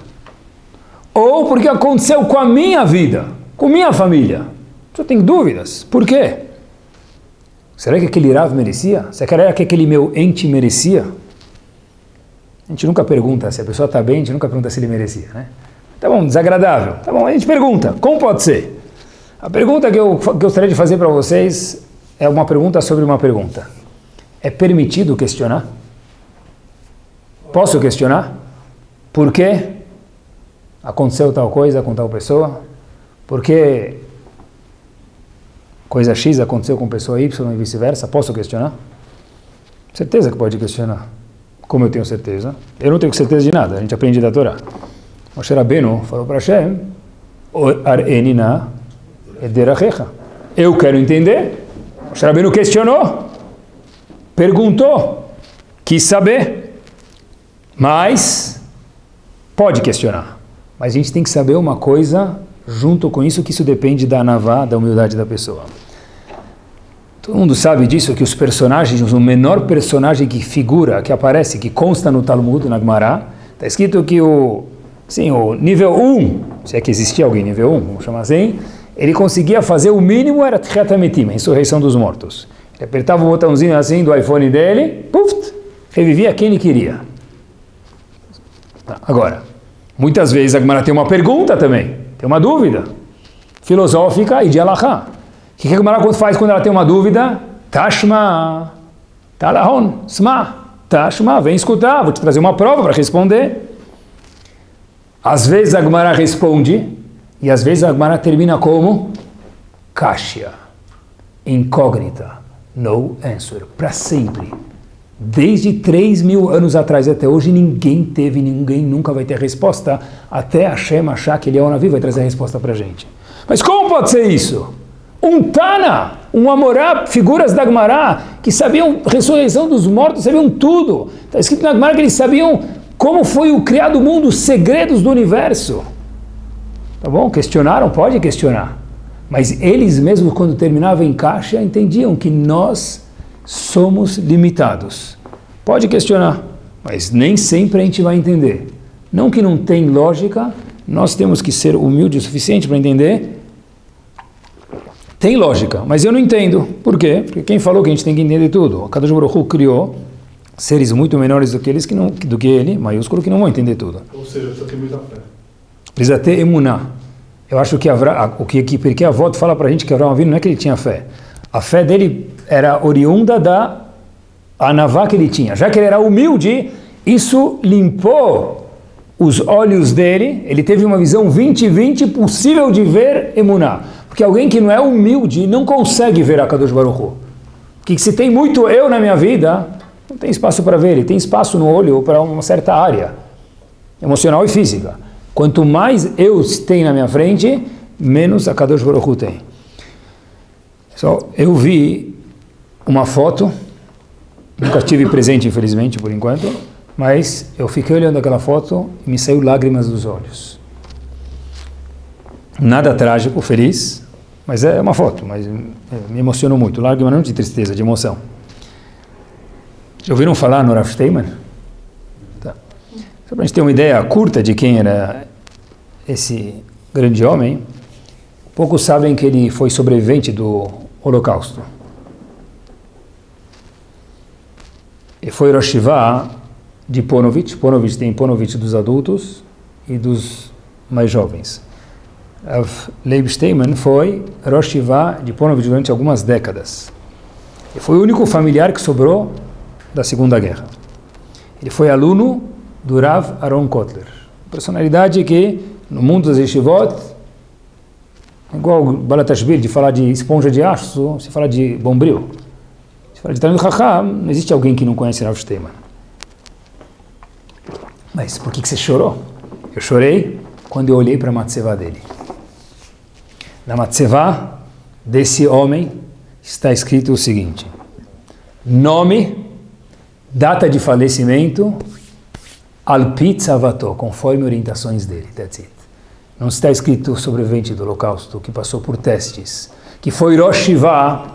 Ou porque aconteceu com a minha vida, com minha família? Eu tenho dúvidas. Por quê? Será que aquele Rav merecia? Será que aquele meu ente merecia? A gente nunca pergunta se a pessoa está bem, a gente nunca pergunta se ele merecia, né? Tá bom, desagradável. Tá bom, a gente pergunta, como pode ser? A pergunta que eu gostaria de fazer para vocês é uma pergunta sobre uma pergunta. É permitido questionar? Posso questionar? Por que aconteceu tal coisa com tal pessoa? Por que coisa X aconteceu com pessoa Y e vice-versa? Posso questionar? Certeza que pode questionar. Como eu tenho certeza? Eu não tenho certeza de nada, a gente aprende da Torá. Moshe Rabbeinu falou para Hashem, Ar'eni na ederachecha. Eu quero entender. Moshe Rabbeinu questionou, perguntou, quis saber, mas pode questionar. Mas a gente tem que saber uma coisa junto com isso, que isso depende da anavá, da humildade da pessoa. Todo mundo sabe disso, que os personagens, o menor personagem que figura, que aparece, que consta no Talmud, na Gemara, está escrito que o nível 1, se é que existia alguém nível 1, vamos chamar assim, ele conseguia fazer o mínimo, era Tchiat HaMetim, a ressurreição dos mortos. Ele apertava o botãozinho assim do iPhone dele, puf, revivia quem ele queria. Agora, muitas vezes a Gemara tem uma pergunta também, tem uma dúvida filosófica e de alahá. O que a Gemara faz quando ela tem uma dúvida? Tashma, talahon, sma, tashma, vem escutar, vou te trazer uma prova para responder. Às vezes a Gemara responde, e às vezes a Gemara termina como Kashya, incógnita, no answer, para sempre. Desde 3.000 anos atrás até hoje, ninguém nunca vai ter resposta, até Hashem achar que ele é o Navi, vai trazer a resposta para a gente. Mas como pode ser isso? Um Tana, um Amorá, figuras da Gemara, que sabiam ressurreição dos mortos, sabiam tudo. Está escrito na Gemara que eles sabiam como foi o criado o mundo, os segredos do universo. Tá bom? Questionaram? Pode questionar. Mas eles mesmos, quando terminavam em caixa, entendiam que nós somos limitados. Pode questionar, mas nem sempre a gente vai entender. Não que não tem lógica, nós temos que ser humildes o suficiente para entender. Tem lógica, mas eu não entendo. Por quê? Porque quem falou que a gente tem que entender tudo? O Kadosh Baruch Hu criou seres muito menores do que eles, do que ele, maiúsculo, que não vão entender tudo. Ou seja, precisa ter muita fé. Precisa ter emuná. Eu acho que o que Pirkei Avot fala para a gente que Avraham Avinu não é que ele tinha fé. A fé dele era oriunda da anavá que ele tinha. Já que ele era humilde, isso limpou os olhos dele, ele teve uma visão 20/20 possível de ver emuná. Porque alguém que não é humilde não consegue ver a Kadosh Baruch Hu. Que se tem muito eu na minha vida, não tem espaço para ver, ele tem espaço no olho para uma certa área, emocional e física. Quanto mais eu tenho na minha frente, menos a Kadosh Baruch Hu tem. Eu vi uma foto Nunca tive presente, infelizmente, por enquanto, mas eu fiquei olhando aquela foto e me saiu lágrimas dos olhos. Nada trágico, feliz, mas é uma foto, mas me emocionou muito. Lágrima não de tristeza, de emoção. Já ouviram falar no Rav Steinman? Tá. Só para a gente ter uma ideia curta de quem era esse grande homem, poucos sabem que ele foi sobrevivente do Holocausto. E foi Rosh Yeshiva de Ponovitch. Ponovitch tem Ponovitch dos adultos e dos mais jovens. Leib Steinman foi Rosh Yeshiva de Ponovitch durante algumas décadas. E foi o único familiar que sobrou da Segunda Guerra. Ele foi aluno do Rav Aaron Kotler. Personalidade que, no mundo das yeshivot, igual o Balatashvili, de falar de esponja de aço, se fala de bombril. Se fala de Talmid Chacham, não existe alguém que não conhece Rav Steinman. Mas por que você chorou? Eu chorei quando eu olhei para a matzevá dele. Na matzevá desse homem está escrito o seguinte: nome, data de falecimento, alpi tzavato, conforme orientações dele. That's it. Não está escrito sobrevivente do Holocausto, que passou por testes, que foi Rosh Yeshiva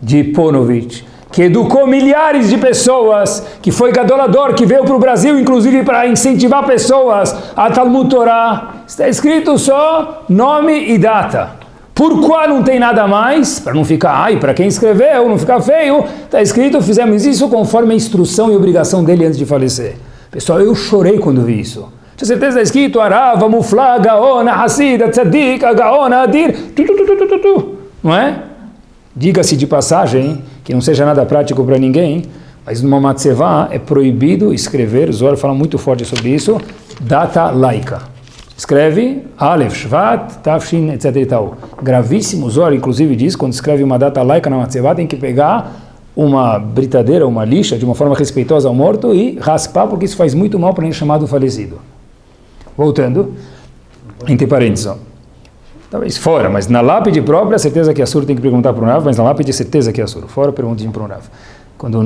de Ponovitch, que educou milhares de pessoas, que foi gadolador, que veio para o Brasil, inclusive para incentivar pessoas a Talmud Torá. Está escrito só nome e data. Por qual não tem nada mais? Para não ficar, para quem escreveu, não ficar feio, está escrito, fizemos isso conforme a instrução e obrigação dele antes de falecer. Pessoal, eu chorei quando vi isso. Tinha certeza está escrito, Arava, Mufla, Gaona, Hassida, Tzadik, Gaona, Adir, não é? Diga-se de passagem, que não seja nada prático para ninguém, mas numa matzevá é proibido escrever, o Zohar fala muito forte sobre isso, data laica. Escreve Aleph, Shvat, Tafshin, etc. e tal. Gravíssimo, o Zohar inclusive diz, quando escreve uma data laica na matzevá, tem que pegar uma britadeira, uma lixa, de uma forma respeitosa ao morto e raspar, porque isso faz muito mal para o chamado falecido. Voltando, entre parênteses, talvez fora, mas na lápide própria, certeza que é Assur, tem que perguntar para o Rav, mas na lápide, certeza que é Assur. Fora, pergunte para o Rav,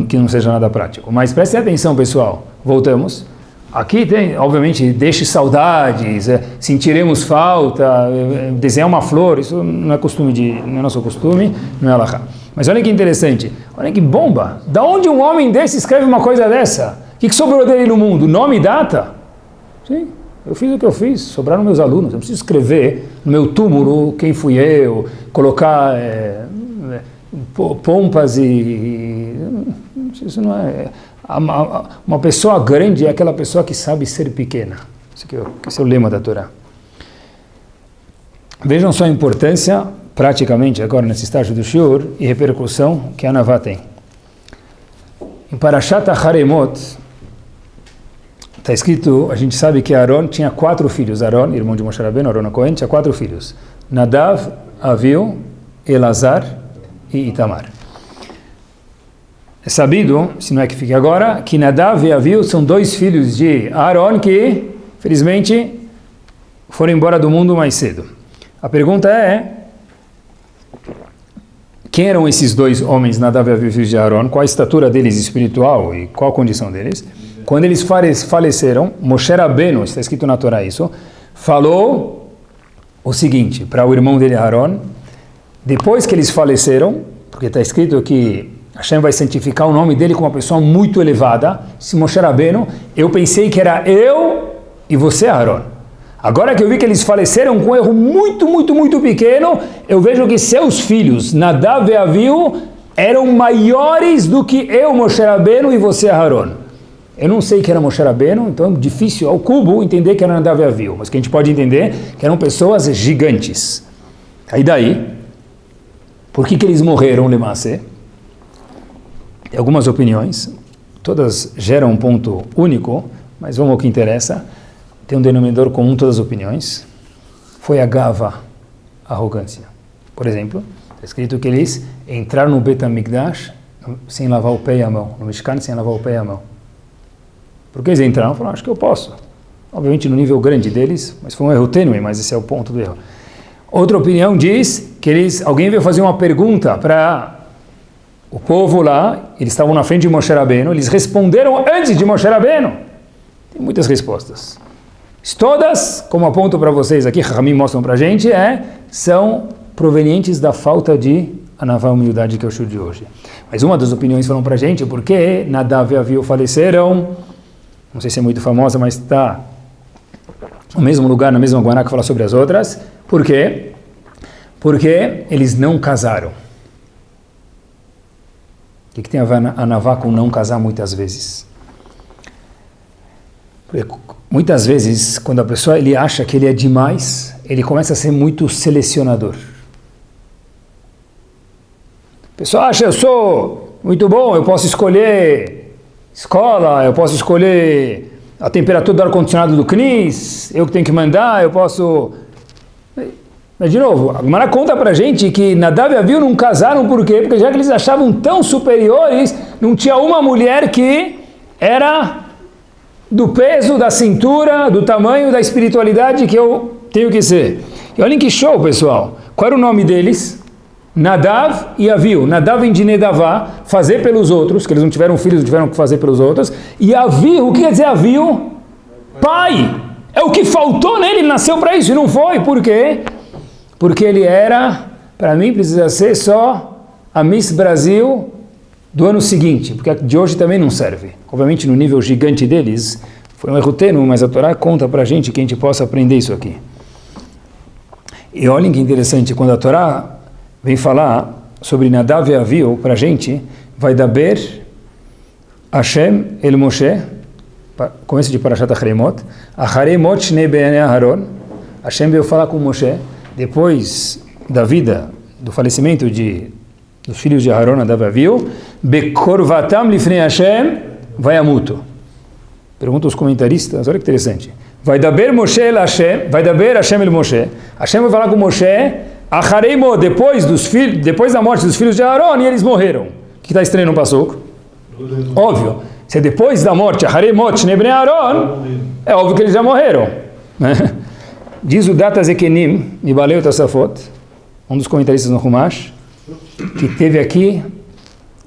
que não seja nada prático. Mas prestem atenção, pessoal, voltamos. Aqui tem, obviamente, deixe saudades, sentiremos falta, desenhar uma flor, isso não é costume não é nosso costume, não é alahá. Mas olha que interessante, olha que bomba, da onde um homem desse escreve uma coisa dessa? O que sobrou dele no mundo? Nome e data? Sim. Eu fiz o que eu fiz, sobraram meus alunos. Eu preciso escrever no meu túmulo quem fui eu, colocar pompas e isso não é. Uma pessoa grande é aquela pessoa que sabe ser pequena. Esse é o lema da Torá. Vejam só a importância, praticamente agora nesse estágio do Shiur, e repercussão que a Navá tem. Em Parashat Haremot, está escrito, a gente sabe que Aaron tinha 4 filhos. Aaron, irmão de Moshe Rabbeinu, Aaron HaKohen, tinha 4 filhos. Nadav, Avihu, Elazar e Itamar. É sabido, se não é que fique agora, que Nadav e Avihu são 2 filhos de Aaron que, felizmente, foram embora do mundo mais cedo. A pergunta é, quem eram esses 2 homens, Nadav e Avihu, filhos de Aaron? Qual a estatura deles espiritual e qual a condição deles? Quando eles faleceram, Moshe Rabbeinu, está escrito na Torá isso, falou o seguinte para o irmão dele, Aaron, depois que eles faleceram, porque está escrito que Hashem vai santificar o nome dele como uma pessoa muito elevada, se Moshe Rabbeinu, eu pensei que era eu e você, Aaron. Agora que eu vi que eles faleceram com um erro muito, muito, muito pequeno, eu vejo que seus filhos, Nadav e Avihu, eram maiores do que eu, Moshe Rabbeinu, e você, Aaron. Eu não sei que era Moshe Rabbeinu, então é difícil ao cubo entender que era Nadav e Avihu, mas que a gente pode entender que eram pessoas gigantes. Aí daí, por que eles morreram, Lemassé? Tem algumas opiniões, todas geram um ponto único, mas vamos ao que interessa. Tem um denominador comum todas as opiniões. Foi a gava, a arrogância. Por exemplo, está escrito que eles entraram no Bet HaMikdash sem lavar o pé e a mão, no Mishkan sem lavar o pé e a mão. Por que eles entraram? Falaram, acho que eu posso. Obviamente no nível grande deles, mas foi um erro tênue, mas esse é o ponto do erro. Outra opinião diz que alguém veio fazer uma pergunta para o povo lá, eles estavam na frente de Moshe Rabbeinu, eles responderam antes de Moshe Rabbeinu. Tem muitas respostas. Todas, como aponto para vocês aqui, Chachamim mostram para a gente, são provenientes da falta de anavá, humildade, que é o show de hoje. Mas uma das opiniões falam para a gente porque Nadav e Avihu faleceram, não sei se é muito famosa, mas está no mesmo lugar, na mesma Guaná que fala sobre as outras. Por quê? Porque eles não casaram. O que tem a ver a Navá com não casar muitas vezes? Porque muitas vezes, quando a pessoa ele acha que ele é demais, ele começa a ser muito selecionador. A pessoa acha, eu sou muito bom, eu posso escolher escola, eu posso escolher a temperatura do ar-condicionado do CNIS, eu que tenho que mandar, eu posso... Mas, de novo, a Gemara conta pra gente que Nadav e Avihu não casaram, por quê? Porque já que eles achavam tão superiores, não tinha uma mulher que era do peso, da cintura, do tamanho, da espiritualidade que eu tenho que ser. E olhem que show, pessoal. Qual era o nome deles? Nadav e Avihu. Nadav vem de Nedavá, fazer pelos outros, que eles não tiveram filhos, não tiveram que fazer pelos outros. E Avihu, o que quer dizer Avihu? Pai. É o que faltou nele, ele nasceu para isso e não foi. Por quê? Porque ele era, para mim, precisa ser só a Miss Brasil do ano seguinte, porque a de hoje também não serve. Obviamente, no nível gigante deles, foi um erro tênue, mas a Torá conta para a gente que a gente possa aprender isso aqui. E olhem que interessante, quando a Torá vem falar sobre Nadav e Avihu, para a gente, vai daber Hashem el Moshe, começo de Parashat Acharemot, Acharemot Shnei Bnei Aharon, Hashem veio falar com Moshe, depois da vida, do falecimento dos filhos de Aharon, Nadav e Avihu, Bekorvatam lifnei Hashem vayamutu. Pergunta os comentaristas, olha que interessante. Vai daber Moshe el Hashem, vai daber Hashem el Moshe. Hashem vai falar com Moshe, Achareimo, depois da morte dos filhos de Aharon, e eles morreram. O que está estranho no passuco? Óbvio, se é depois da morte, Achareimot Shnei Bnei Aharon, é óbvio que eles já morreram, né? Diz o Data Zekenim, Nibaleu Tassafot, um dos comentaristas no Humash, que teve aqui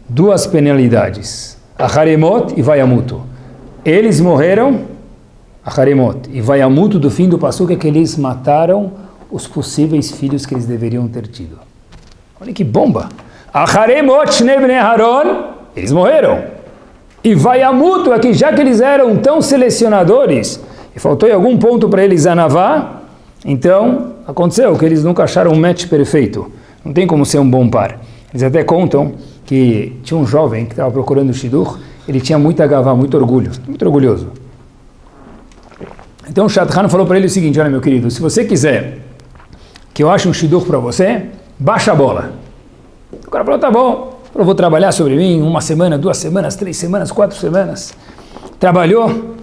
duas penalidades, Acharemot e Vayamutu. Eles morreram, Acharemot, e Vayamutu do fim do passuco é que eles mataram os possíveis filhos que eles deveriam ter tido. Olha que bomba! Acharemot Shnei Bnei Aharon, eles morreram. E Vayamutu é que já que eles eram tão selecionadores, e faltou em algum ponto para eles a Navá, então aconteceu que eles nunca acharam um match perfeito. Não tem como ser um bom par. Eles até contam que tinha um jovem que estava procurando o Shidur, ele tinha muita gavá, muito orgulho, muito orgulhoso. Então o Shadchan falou para ele o seguinte: olha, meu querido, se você quiser que eu ache um Shidur para você, baixa a bola. O cara falou, tá bom, eu vou trabalhar sobre mim 1 semana, 2 semanas, 3 semanas, 4 semanas. Trabalhou.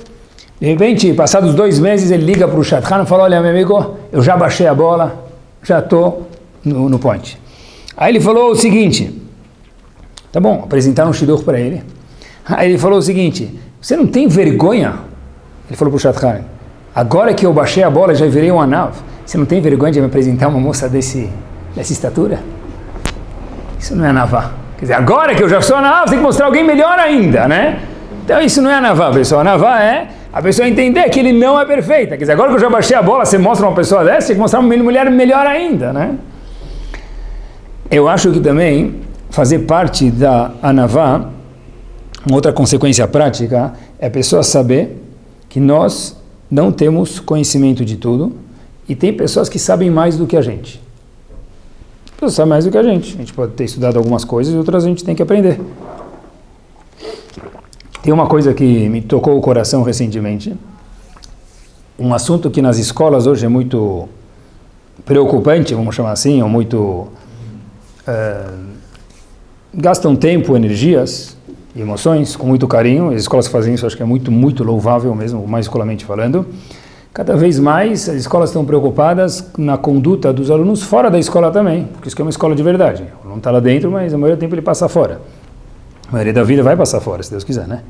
De repente, passados 2 meses, ele liga para o Shadchan e fala, olha, meu amigo, eu já baixei a bola, já estou no point. Aí ele falou o seguinte, tá bom, apresentaram um Shidur para ele. Aí ele falou o seguinte, você não tem vergonha? Ele falou para o Shadchan, agora que eu baixei a bola, já virei um Anav, você não tem vergonha de me apresentar uma moça dessa estatura? Isso não é Anavá. Quer dizer, agora que eu já sou Anav, você tem que mostrar alguém melhor ainda, né? Então isso não é Anavá, pessoal. Anavá é a pessoa entender que ele não é perfeita. Quer dizer, agora que eu já baixei a bola, você mostra uma pessoa dessa, você tem que mostrar uma mulher melhor ainda, né? Eu acho que também fazer parte da Anavá, uma outra consequência prática, é a pessoa saber que nós não temos conhecimento de tudo e tem pessoas que sabem mais do que a gente. Pessoas sabem mais do que a gente pode ter estudado algumas coisas e outras a gente tem que aprender. Tem uma coisa que me tocou o coração recentemente, um assunto que nas escolas hoje é muito preocupante, vamos chamar assim, ou muito gastam tempo, energias e emoções com muito carinho. As escolas que fazem isso, acho que é muito, muito louvável mesmo, mais escolarmente falando. Cada vez mais as escolas estão preocupadas na conduta dos alunos fora da escola também, porque isso é uma escola de verdade. O aluno está lá dentro, mas a maioria do tempo ele passa fora. A maioria da vida vai passar fora, se Deus quiser, né?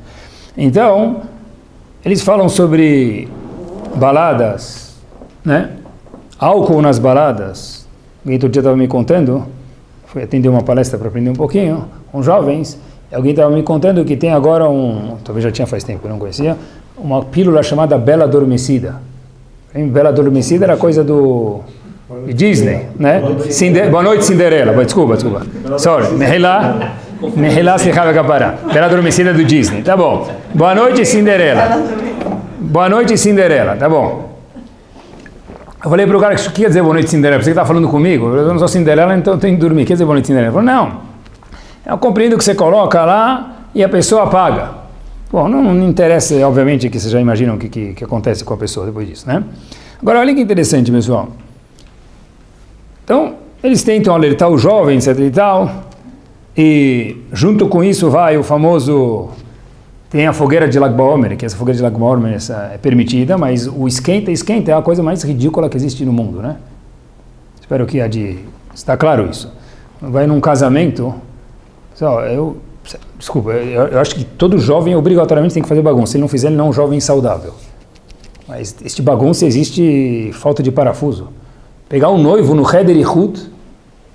Então, eles falam sobre baladas, né? Álcool nas baladas. Alguém outro dia estava me contando, fui atender uma palestra para aprender um pouquinho, com jovens, e alguém estava me contando que tem agora talvez já tinha faz tempo, eu não conhecia, uma pílula chamada Bela Adormecida. Bela Adormecida era coisa do Disney, né? Boa noite, Cinderela. Desculpa. Sorry. Mehilá Slichava Kapará. Bela Adormecida do Disney. Tá bom. Boa noite, Cinderela. Boa noite, Cinderela. Tá bom. Eu falei para o cara, o que quer dizer boa noite, Cinderela? Você está falando comigo? Eu não sou Cinderela, então eu tenho que dormir. Quer dizer boa noite, Cinderela? Ele falou, não. Eu compreendo que você coloca lá e a pessoa apaga. Bom, não interessa, obviamente, que vocês já imaginam o que acontece com a pessoa depois disso, né? Agora, olha que interessante, pessoal. Então, eles tentam alertar o jovem, etc e tal, e junto com isso vai o famoso... Tem a fogueira de Lag BaOmer, que essa fogueira de Lag BaOmer é permitida, mas o esquenta é a coisa mais ridícula que existe no mundo, né? Espero que está claro isso. Vai num casamento, desculpa, eu acho que todo jovem obrigatoriamente tem que fazer bagunça. Se ele não fizer, ele não é um jovem saudável. Mas este bagunça existe falta de parafuso. Pegar um noivo no Heder Ichut,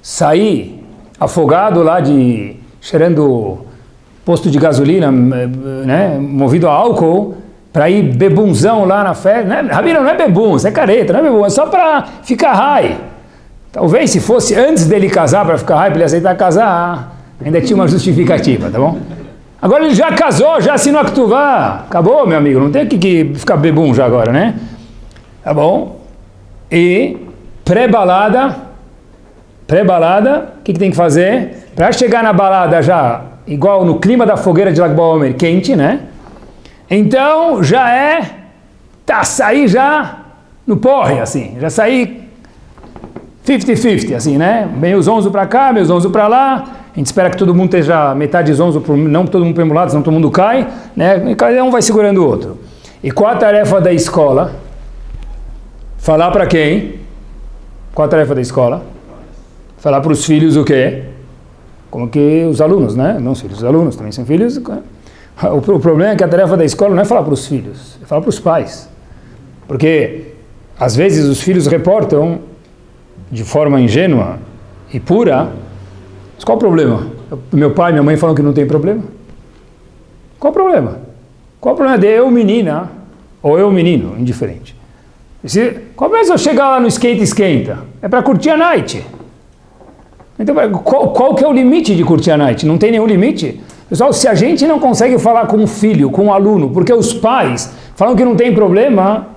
sair afogado lá cheirando posto de gasolina, né, movido a álcool, para ir bebunzão lá na festa. Né? Rabino, não é bebum, isso é careta, não é bebum, é só para ficar high. Talvez se fosse antes dele casar, para ficar high, para ele aceitar casar, ainda tinha uma justificativa, tá bom? Agora ele já casou, já assinou a Ketuvá. Acabou, meu amigo, não tem que ficar bebum já agora, né? Tá bom? E pré-balada, o que tem que fazer? Para chegar na balada já, igual no clima da fogueira de Lag BaOmer, quente, né? Então já sair já no porre, assim, já sair 50-50, assim, né? Meio zonzo para cá, meio zonzo para lá. A gente espera que todo mundo esteja metade zonzo, não todo mundo para um lado, senão todo mundo cai, né? E cada um vai segurando o outro. E qual a tarefa da escola? Falar para quem? Qual a tarefa da escola? Falar para os filhos o quê? Como que os alunos, né? Não os filhos, os alunos também são filhos. O problema é que a tarefa da escola não é falar para os filhos, é falar para os pais. Porque, às vezes, os filhos reportam de forma ingênua e pura. Mas qual o problema? Meu pai e minha mãe falam que não tem problema. Qual o problema? Qual o problema de eu menina ou eu menino, indiferente? Qual o problema se eu chegar lá no esquenta? É para curtir a night. Então, qual que é o limite de curtir a night? Não tem nenhum limite. Pessoal, se a gente não consegue falar com um filho, com um aluno, porque os pais falam que não tem problema,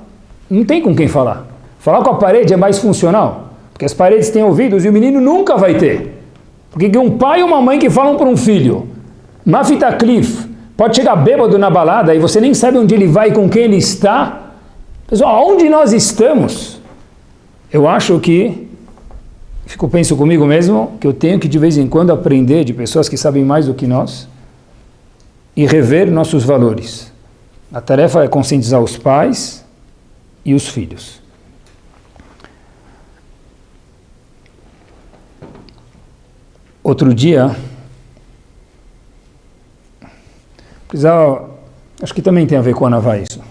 não tem com quem falar. Falar com a parede é mais funcional, porque as paredes têm ouvidos e o menino nunca vai ter. Porque um pai e uma mãe que falam para um filho, Mafita Cliff, pode chegar bêbado na balada e você nem sabe onde ele vai e com quem ele está. Pessoal, onde nós estamos? Eu acho que, penso comigo mesmo, que eu tenho que de vez em quando aprender de pessoas que sabem mais do que nós e rever nossos valores. A tarefa é conscientizar os pais e os filhos. Outro dia, acho que também tem a ver com a Anavá isso.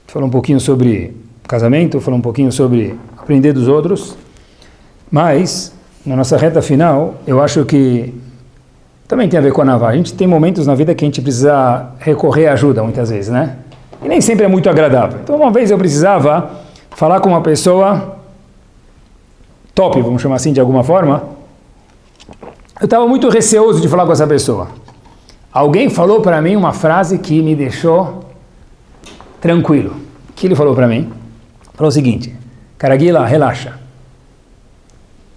Falou um pouquinho sobre casamento, falou um pouquinho sobre aprender dos outros, mas na nossa reta final, eu acho que também tem a ver com a Anavá. A gente tem momentos na vida que a gente precisa recorrer à ajuda, muitas vezes, né? E nem sempre é muito agradável. Então, uma vez eu precisava falar com uma pessoa top, vamos chamar assim de alguma forma. Eu estava muito receoso de falar com essa pessoa. Alguém falou para mim uma frase que me deixou tranquilo. O que ele falou para mim? Falou o seguinte: Caraguila, relaxa.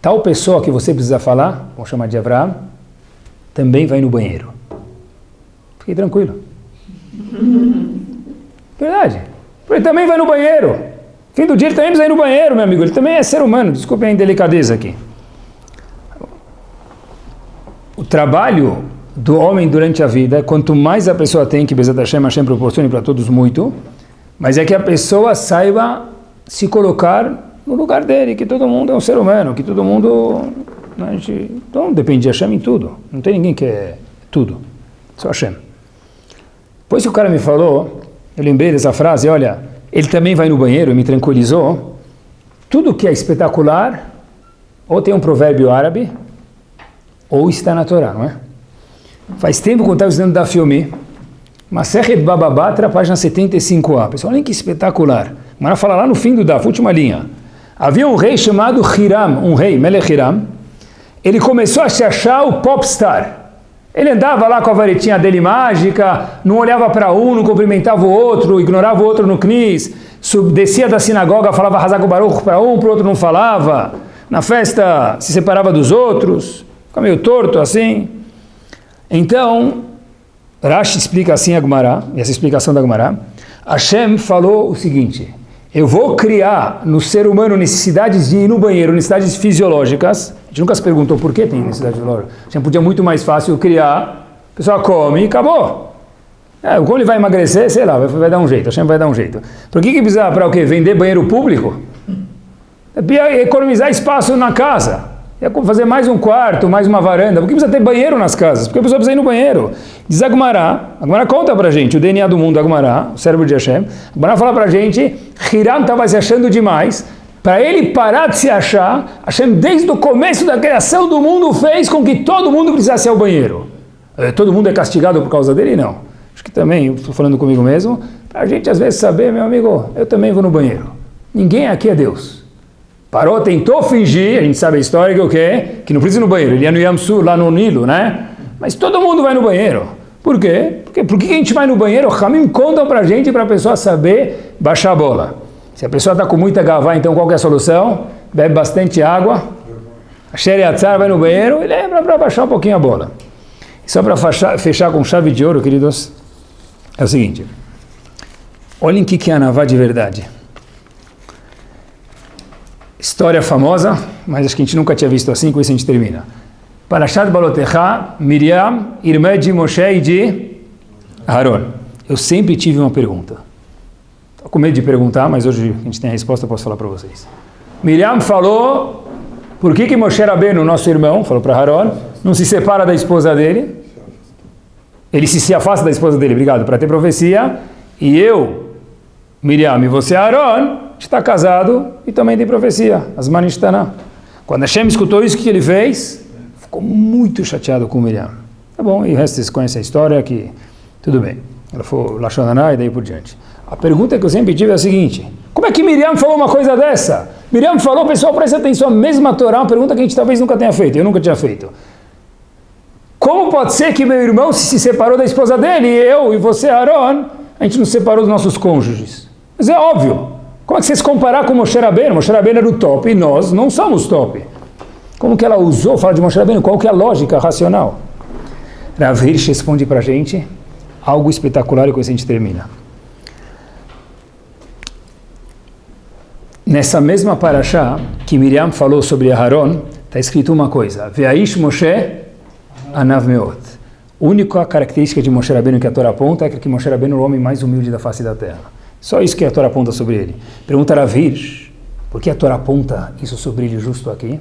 Tal pessoa que você precisa falar, vamos chamar de Avraham, também vai no banheiro. Fiquei tranquilo. Verdade. Ele também vai no banheiro. Fim do dia ele também precisa ir no banheiro, meu amigo. Ele também é ser humano. Desculpe a indelicadeza aqui. O trabalho do homem durante a vida, quanto mais a pessoa tem, que Bezat Hashem proporcione para todos muito, mas é que a pessoa saiba se colocar no lugar dele, que todo mundo é um ser humano, que todo mundo... Então depende de Hashem em tudo. Não tem ninguém que é tudo. Só Hashem. Depois que o cara me falou, eu lembrei dessa frase, olha, ele também vai no banheiro e me tranquilizou. Tudo que é espetacular, ou tem um provérbio árabe, ou está na Torá, não é? Faz tempo que eu estava estudando da Filme, Masechet Baba Batra, página 75a. Pessoal, olha que espetacular. Agora fala lá no fim do Daf, última linha. Havia um rei chamado Hiram, um rei, Melech Hiram. Ele começou a se achar o popstar. Ele andava lá com a varetinha dele mágica, não olhava para um, não cumprimentava o outro, ignorava o outro no knis, descia da sinagoga, falava Hazak Baruch para um, para o outro não falava. Na festa se separava dos outros, ficava meio torto assim. Então, Rashi explica assim a Gemara, e essa explicação da Gemara, Hashem falou o seguinte: eu vou criar no ser humano necessidades de ir no banheiro, necessidades fisiológicas. A gente nunca se perguntou por que tem necessidade fisiológica. A gente podia muito mais fácil criar, a pessoa come e acabou. Como ele vai emagrecer, sei lá, vai dar um jeito, a Hashem vai dar um jeito. Por que precisa para o quê? Vender banheiro público? É economizar espaço na casa. É fazer mais um quarto, mais uma varanda. Por que precisa ter banheiro nas casas? Porque a pessoa precisa ir no banheiro. Diz a Gemara conta pra gente, o DNA do mundo, a Gemara, o cérebro de Hashem. A Gemara fala pra gente, Hiram estava se achando demais. Para ele parar de se achar, Hashem desde o começo da criação do mundo fez com que todo mundo precisasse ir ao banheiro. Todo mundo é castigado por causa dele? Não. Acho que também, estou falando comigo mesmo, para a gente às vezes saber, meu amigo, eu também vou no banheiro. Ninguém aqui é Deus. Parou, tentou fingir, a gente sabe a história que o quê? Que não precisa ir no banheiro, ele ia no Yamsu, lá no Nilo, né? Mas todo mundo vai no banheiro. Por quê? Por que a gente vai no banheiro? O Hamim conta pra gente, para a pessoa saber baixar a bola. Se a pessoa está com muita gavá, então qual que é a solução? Bebe bastante água, a Sheriatzar vai no banheiro e lembra para baixar um pouquinho a bola. E só para fechar com chave de ouro, queridos, é o seguinte. Olhem o que é a Anavá de verdade. História famosa, mas acho que a gente nunca tinha visto assim, com isso a gente termina. Parashat Balotecha, Miriam, irmã de Moshe e de Aaron. Eu sempre tive uma pergunta. Estou com medo de perguntar, mas hoje a gente tem a resposta, eu posso falar para vocês. Miriam falou, por que Moshe Rabbeinu, nosso irmão, falou para Aaron, não se separa da esposa dele? Ele se afasta da esposa dele, obrigado, para ter profecia. E eu, Miriam, e você, Aaron, está casado e também tem profecia, Asman Ishtaná. Quando Hashem escutou isso, o que ele fez? Ficou muito chateado com Miriam. Tá bom, e o resto vocês conhecem a história, que tudo bem. Ela foi Lashon Hara e daí por diante. A pergunta que eu sempre tive é a seguinte: como é que Miriam falou uma coisa dessa? Miriam falou, pessoal, presta atenção, a mesma Torá, uma pergunta que a gente talvez nunca tenha feito, eu nunca tinha feito. Como pode ser que meu irmão se separou da esposa dele, e eu e você, Aaron, a gente não separou dos nossos cônjuges? Mas é óbvio. Como é que você se comparar com Moshe Rabbeinu? Moshe Rabbeinu era o top e nós não somos top. Como que ela usou falar de Moshe Rabbeinu? Qual que é a lógica racional? Rav Hirsch responde para a gente algo espetacular e com isso a gente termina. Nessa mesma parashá que Miriam falou sobre Aharon, está escrito uma coisa: Ve'aish Moshe anav meot. A única característica de Moshe Rabbeinu que a Torá aponta é que Moshe Rabbeinu é o homem mais humilde da face da terra. Só isso que a Torá aponta sobre ele. Pergunta Rav Hirsch, por que a Torá aponta isso sobre ele justo aqui?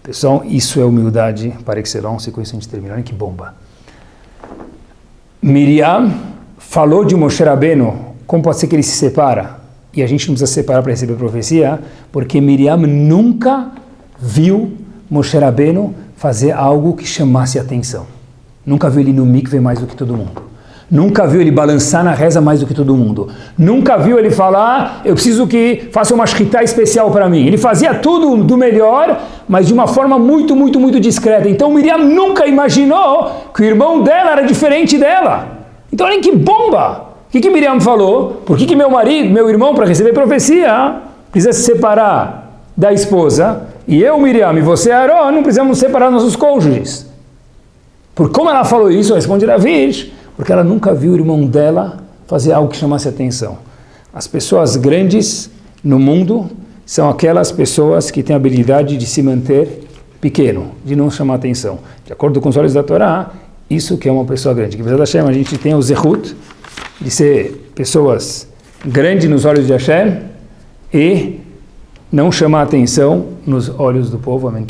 Pessoal, isso é humildade par excellence, e com isso a gente termina. Olha que bomba. Miriam falou de Moshe Rabbeinu, como pode ser que ele se separa? E a gente não precisa separar para receber profecia, porque Miriam nunca viu Moshe Rabbeinu fazer algo que chamasse atenção. Nunca viu ele no mikve mais do que todo mundo. Nunca viu ele balançar na reza mais do que todo mundo. Nunca viu ele falar, eu preciso que faça uma shkita especial para mim. Ele fazia tudo do melhor, mas de uma forma muito, muito, muito discreta. Então Miriam nunca imaginou que o irmão dela era diferente dela. Então olha que bomba! O que Miriam falou? Por que meu marido, meu irmão, para receber profecia, precisa se separar da esposa? E eu, Miriam, e você, Aaron, não precisamos separar nossos cônjuges. Por como ela falou isso, responde Rav Hirsch, porque ela nunca viu o irmão dela fazer algo que chamasse atenção. As pessoas grandes no mundo são aquelas pessoas que têm a habilidade de se manter pequeno, de não chamar atenção. De acordo com os olhos da Torá, isso que é uma pessoa grande. Que apesar da Hashem, a gente tem o zehut de ser pessoas grandes nos olhos de Hashem e não chamar atenção nos olhos do povo. Amém.